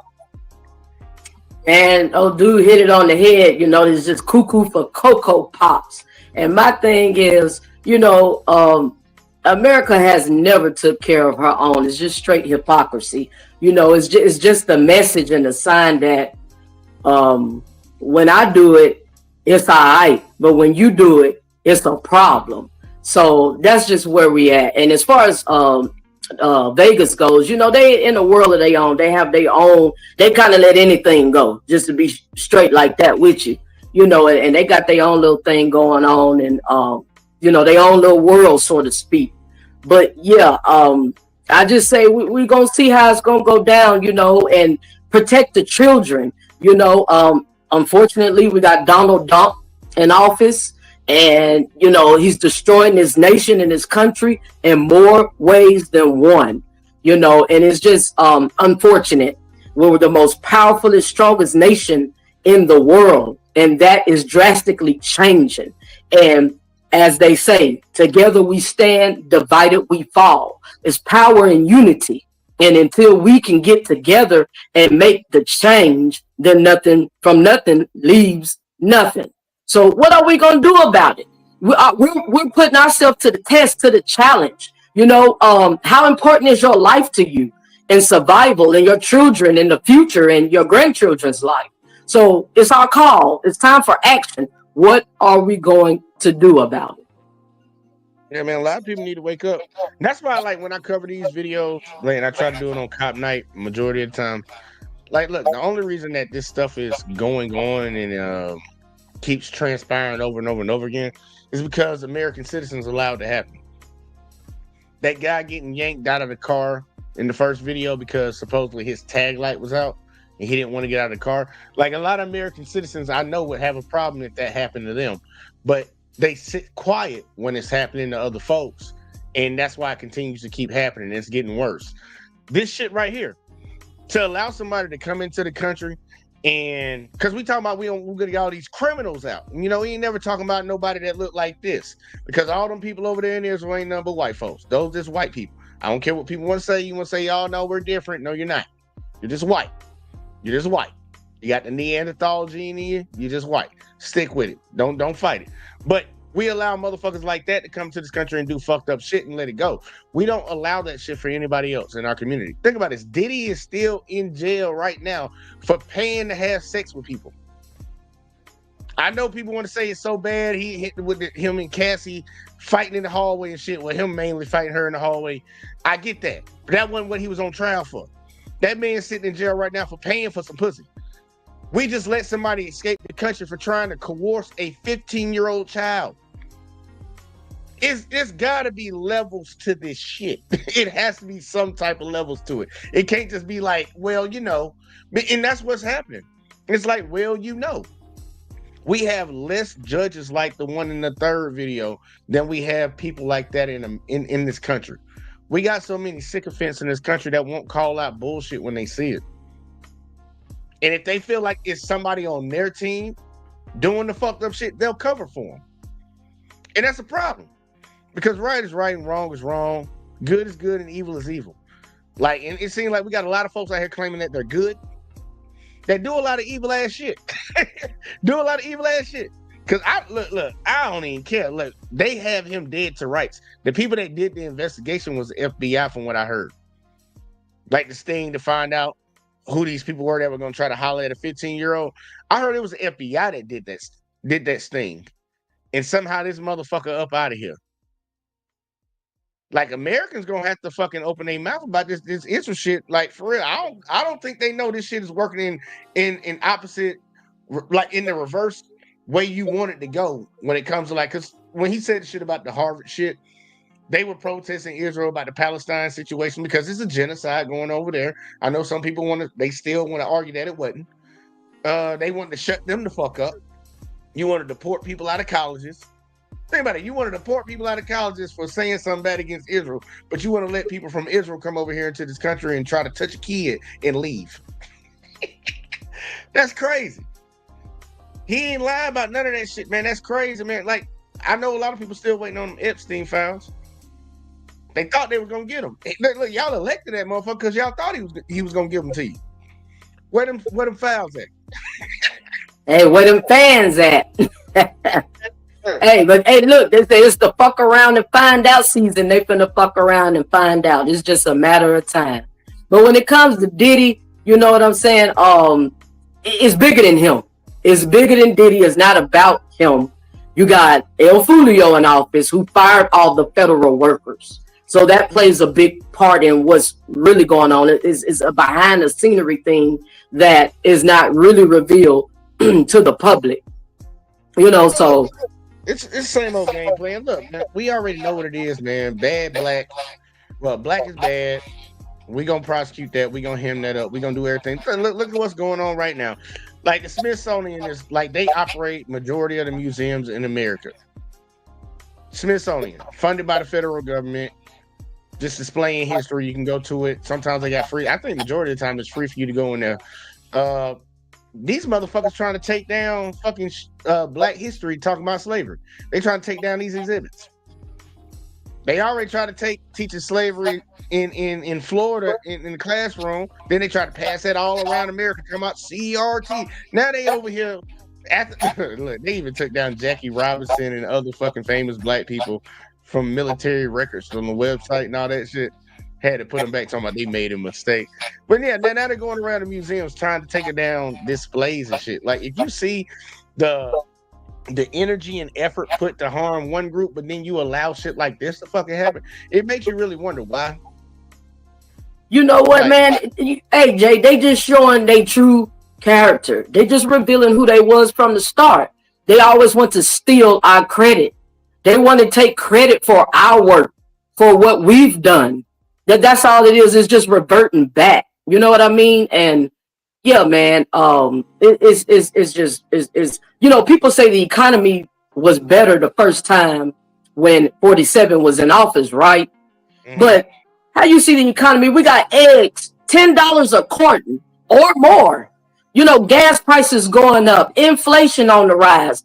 And dude hit it on the head. It's just cuckoo for Cocoa Pops. And my thing is, America has never took care of her own. It's just straight hypocrisy. It's just the message and the sign that when I do it, it's all right. But when you do it, it's a problem. So that's just where we at. And as far as Vegas goes, they in a world of their own. They have their own. They kind of let anything go, just to be straight like that with you, and they got their own little thing going on, and their own little world, so to speak. But yeah, I just say we're gonna see how it's gonna go down, and protect the children. Unfortunately, we got Donald Trump in office. And, he's destroying his nation and his country in more ways than one, and it's just unfortunate. We're the most powerful and strongest nation in the world, and that is drastically changing. And as they say, together we stand, divided we fall. It's power in unity. And until we can get together and make the change, then nothing leaves nothing. So what are we going to do about it? We're putting ourselves to the test, to the challenge. How important is your life to you in survival, and your children in the future, and your grandchildren's life? So it's our call. It's time for action. What are we going to do about it? Yeah, man, a lot of people need to wake up. And that's why, like, when I cover these videos, and I try to do it on Cop Night majority of the time, Like, look, the only reason that this stuff is going on and keeps transpiring over and over and over again is because American citizens allowed it to happen. That guy getting yanked out of the car in the first video because supposedly his tag light was out and he didn't want to get out of the car. Like, a lot of American citizens I know would have a problem if that happened to them, but they sit quiet when it's happening to other folks, and that's why it continues to keep happening. It's getting worse. This shit right here, to allow somebody to come into the country, and because we talking about we're gonna get all these criminals out. You know, we ain't never talking about nobody that look like this, because all them people over there in Israel ain't nothing but white folks. Those just white people. I don't care what people want to say. You want to say, y'all know we're different. No, you're not. You're just white. You're just white. You got the Neanderthal gene in you. You're just white. Stick with it. Don't fight it. But we allow motherfuckers like that to come to this country and do fucked up shit and let it go. We don't allow that shit for anybody else in our community. Think about this. Diddy is still in jail right now for paying to have sex with people. I know people want to say it's so bad. He hit with him and Cassie fighting in the hallway and shit. Well, him mainly fighting her in the hallway. I get that. But that wasn't what he was on trial for. That man's sitting in jail right now for paying for some pussy. We just let somebody escape the country for trying to coerce a 15-year-old child. It's got to be levels to this shit. It has to be some type of levels to it. It can't just be like, well, you know, and that's what's happening. It's like, well, you know, we have less judges like the one in the third video than we have people like that in this country. We got so many sycophants in this country that won't call out bullshit when they see it. And if they feel like it's somebody on their team doing the fucked up shit, they'll cover for them. And that's a problem. Because right is right and wrong is wrong. Good is good and evil is evil. Like, and it seems like we got a lot of folks out here claiming that they're good. They do a lot of evil ass shit. Cause look, I don't even care. Look, they have him dead to rights. The people that did the investigation was the FBI, from what I heard. Like the sting to find out who these people were that were gonna try to holler at a 15-year-old. I heard it was the FBI that did that sting. And somehow this motherfucker up out of here. Like, Americans gonna have to fucking open their mouth about this Israel shit. Like, for real, I don't think they know this shit is working in opposite, like in the reverse way you want it to go when it comes to, like, because when he said shit about the Harvard shit, they were protesting Israel about the Palestine situation because it's a genocide going over there. I know some people they still want to argue that it wasn't. They wanted to shut them the fuck up. You want to deport people out of colleges. Think about it. You want to deport people out of colleges for saying something bad against Israel, but you want to let people from Israel come over here into this country and try to touch a kid and leave. That's crazy. He ain't lying about none of that shit, man. That's crazy, man. Like, I know a lot of people still waiting on them Epstein files. They thought they were gonna get them. Look, y'all elected that motherfucker because y'all thought he was gonna give them to you. Where them files at? Hey, where them fans at? Hey, but hey, look, they say it's the fuck around and find out season. They finna fuck around and find out. It's just a matter of time. But when it comes to Diddy, you know what I'm saying? It's bigger than him. It's bigger than Diddy. It's not about him. You got El Fulio in office who fired all the federal workers. So that plays a big part in what's really going on. It's a behind the scenery thing that is not really revealed to the public. You know, so it's the same old game plan. Look, man, we already know what it is, man. Bad black. Well, black is bad. We're gonna prosecute that. We're gonna hem that up. We're gonna do everything. Look at what's going on right now. Like, the Smithsonian is like, they operate majority of the museums in America. Smithsonian, funded by the federal government, just displaying history. You can go to it. Sometimes they got free. I think majority of the time it's free for you to go in there. These motherfuckers trying to take down fucking black history, talking about slavery. They trying to take down these exhibits. They already tried to teaching slavery in Florida in the classroom. Then they try to pass that all around America, come out CRT. Now they over here. Look, they even took down Jackie Robinson and other fucking famous black people from military records from the website and all that shit. Had to put them back, talking about they made a mistake. But yeah, now they're going around the museums trying to take it down displays and shit. Like, if you see the energy and effort put to harm one group, but then you allow shit like this to fucking happen, it makes you really wonder why. You know what, man? Hey, Jay, they just showing their true character. They just revealing who they was from the start. They always want to steal our credit. They want to take credit for our work, for what we've done. That's all it is. It's just reverting back. You know what I mean? And yeah, man, it's just you know, people say the economy was better the first time when 47 was in office, right? But how you see the economy? We got eggs, $10 a carton or more. You know, gas prices going up, inflation on the rise.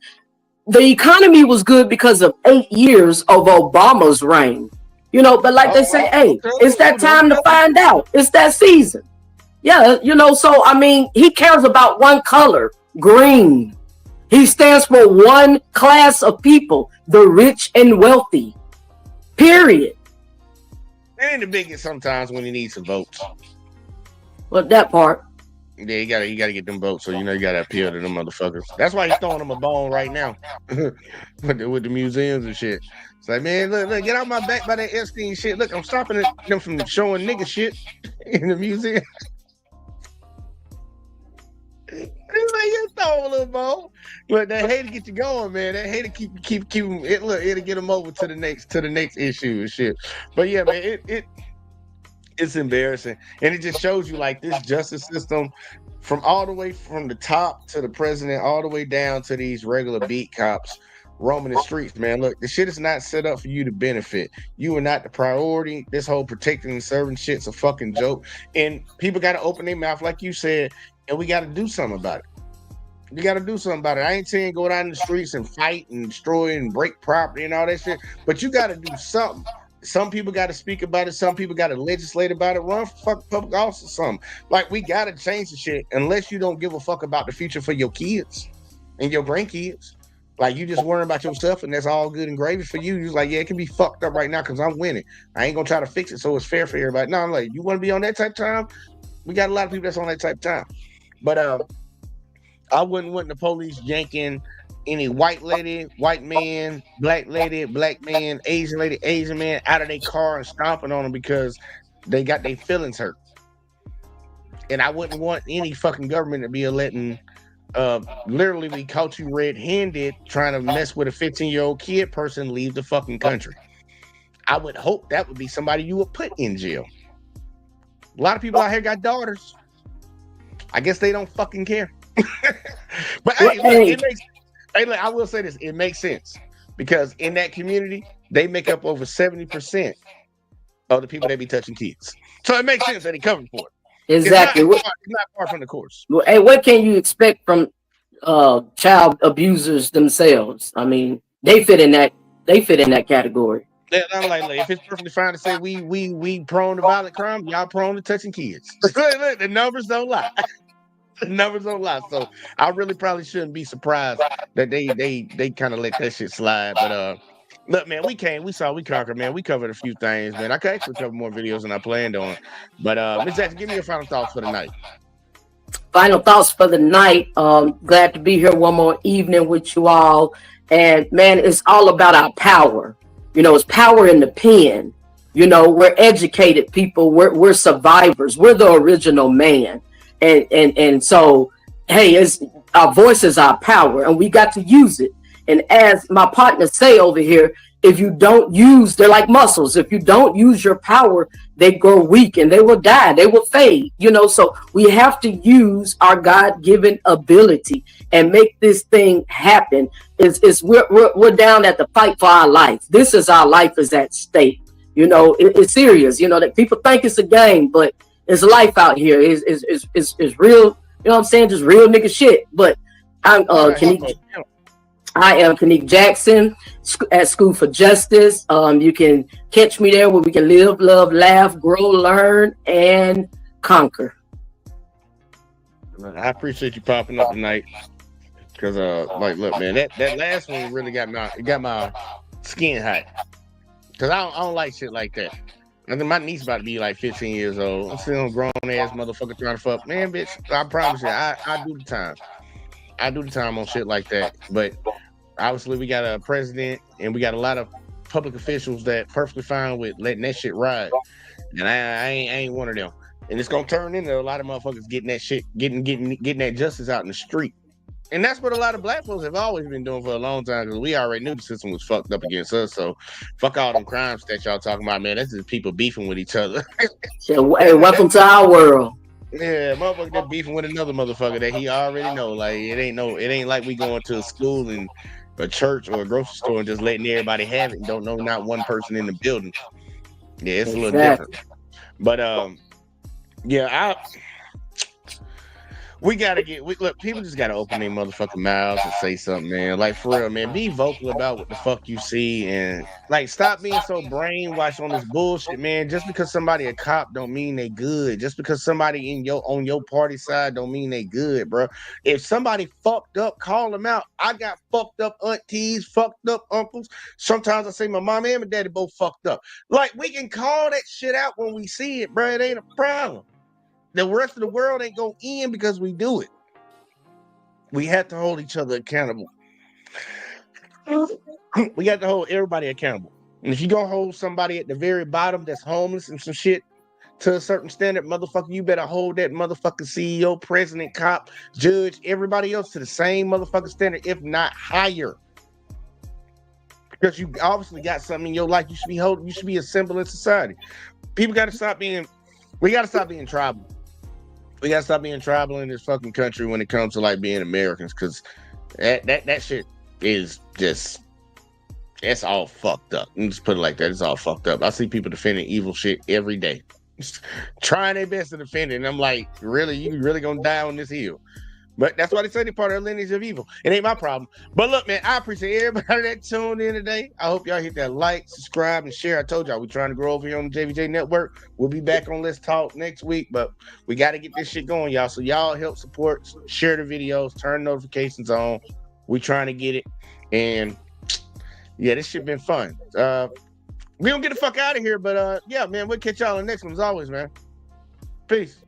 The economy was good because of 8 years of Obama's reign. You know, but like they say, hey, it's that time to find out. It's that season. Yeah, you know, so I mean, he cares about one color, green. He stands for one class of people, the rich and wealthy. Period. And the biggest sometimes when he needs some votes. Well, that part. Yeah, you gotta get them votes, so you know you gotta appeal to them motherfuckers. That's why he's throwing them a bone right now with the museums and shit. It's like, man, look, get out my back by that Epstein shit. Look, I'm stopping them from showing nigga shit in the museum. It's like you throw a little bone, but they hate to get you going, man. They hate to keep them. It'll get them over to the next issue and shit. But yeah, man, it's embarrassing, and it just shows you like this justice system, from all the way from the top to the president, all the way down to these regular beat cops roaming the streets. Man, look, the shit is not set up for you to benefit. You are not the priority. This whole protecting and serving shit's a fucking joke, and people got to open their mouth, like you said. And we got to do something about it. You got to do something about it. I ain't saying go down in the streets and fight and destroy and break property and all that shit, but you got to do something. Some people got to speak about it. Some people got to legislate about it. Run for public office or something. Like, we got to change the shit unless you don't give a fuck about the future for your kids and your grandkids. Like, you just worrying about yourself and that's all good and gravy for you. You're like, yeah, it can be fucked up right now because I'm winning. I ain't going to try to fix it so it's fair for everybody. No, I'm like, you want to be on that type of time? We got a lot of people that's on that type of time. But I wouldn't want the police yanking any white lady, white man, black lady, black man, Asian lady, Asian man out of their car and stomping on them because they got their feelings hurt. And I wouldn't want any fucking government to be letting literally we caught you red-handed trying to mess with a 15-year-old kid person leave the fucking country. I would hope that would be somebody you would put in jail. A lot of people out here got daughters. I guess they don't fucking care. But hey, look, I will say this, it makes sense. Because in that community, they make up over 70% of the people that be touching kids. So it makes sense that they covered for it. Exactly. It's not far from the course. Well, hey, what can you expect from child abusers themselves? I mean, they fit in that category. I'm like, if it's perfectly fine to say we prone to violent crime, y'all prone to touching kids. Look, the numbers don't lie. The numbers don't lie. So I really probably shouldn't be surprised that they kind of let that shit slide. But look, man, we conquered, man. We covered a few things, man. I could actually cover more videos than I planned on. But Ms. Jackson, give me your final thoughts for the night. Final thoughts for the night. Glad to be here one more evening with you all. And man, it's all about our power. You know, it's power in the pen. You know, we're educated people. We're survivors. We're the original man. And so, hey, our voice is our power, and we got to use it. And as my partners say over here, if you don't use, they're like muscles. If you don't use your power, they grow weak and they will die. They will fade. You know, so we have to use our God-given ability and make this thing happen. We're down at the fight for our life. This is our life is at stake. You know, it's serious. You know, that people think it's a game, but it's life out here. It's real. You know what I'm saying? Just real nigga shit. But I am Kanique Jackson at School for Justice. You can catch me there where we can live, love, laugh, grow, learn, and conquer. I appreciate you popping up tonight. Because like, look, man, that last one really got my skin hot. Because I don't like shit like that. I think my niece about to be like 15 years old. I'm still a grown ass motherfucker trying to fuck. Man, bitch, I promise you, I do the time. I do the time on shit like that. But obviously we got a president and we got a lot of public officials that perfectly fine with letting that shit ride. And I ain't one of them. And it's gonna turn into a lot of motherfuckers getting that shit, getting that justice out in the street. And that's what a lot of black folks have always been doing for a long time, because we already knew the system was fucked up against us. So fuck all them crimes that y'all talking about, man. That's just people beefing with each other. Hey, welcome to our world. Yeah, motherfucker that beefing with another motherfucker that he already know. Like it ain't like we going to a school and a church or a grocery store and just letting everybody have it and don't know not one person in the building. Yeah, it's a little different. But yeah, we gotta look, people just gotta open their motherfucking mouths and say something, man. Like, for real, man, be vocal about what the fuck you see, and like, stop being so brainwashed on this bullshit, man. Just because somebody a cop don't mean they good. Just because somebody on your party side don't mean they good, bro. If somebody fucked up, call them out. I got fucked up aunties, fucked up uncles. Sometimes I say my mom and my daddy both fucked up. Like, we can call that shit out when we see it, bro. It ain't a problem. The rest of the world ain't gonna end because we do it. We have to hold each other accountable. We got to hold everybody accountable. And if you gonna hold somebody at the very bottom that's homeless and some shit to a certain standard, motherfucker, you better hold that motherfucking CEO, president, cop, judge, everybody else to the same motherfucking standard, if not higher. Because you obviously got something in your life you should be holding. You should be a symbol in society. We gotta stop being tribal. We gotta stop being tribal in this fucking country when it comes to like being Americans, because that shit is just, it's all fucked up. Let me just put it like that. It's all fucked up. I see people defending evil shit every day, trying their best to defend it, and I'm like, really, you really gonna die on this hill? But that's why they say they're part of the lineage of evil. It ain't my problem. But look, man, I appreciate everybody that tuned in today. I hope y'all hit that like, subscribe, and share. I told y'all we're trying to grow over here on the JVJ Network. We'll be back on Let's Talk next week, but we got to get this shit going, y'all. So y'all help support, share the videos, turn notifications on. We trying to get it. And yeah, this shit been fun. We don't get the fuck out of here, but yeah, man, we'll catch y'all in the next one as always, man. Peace.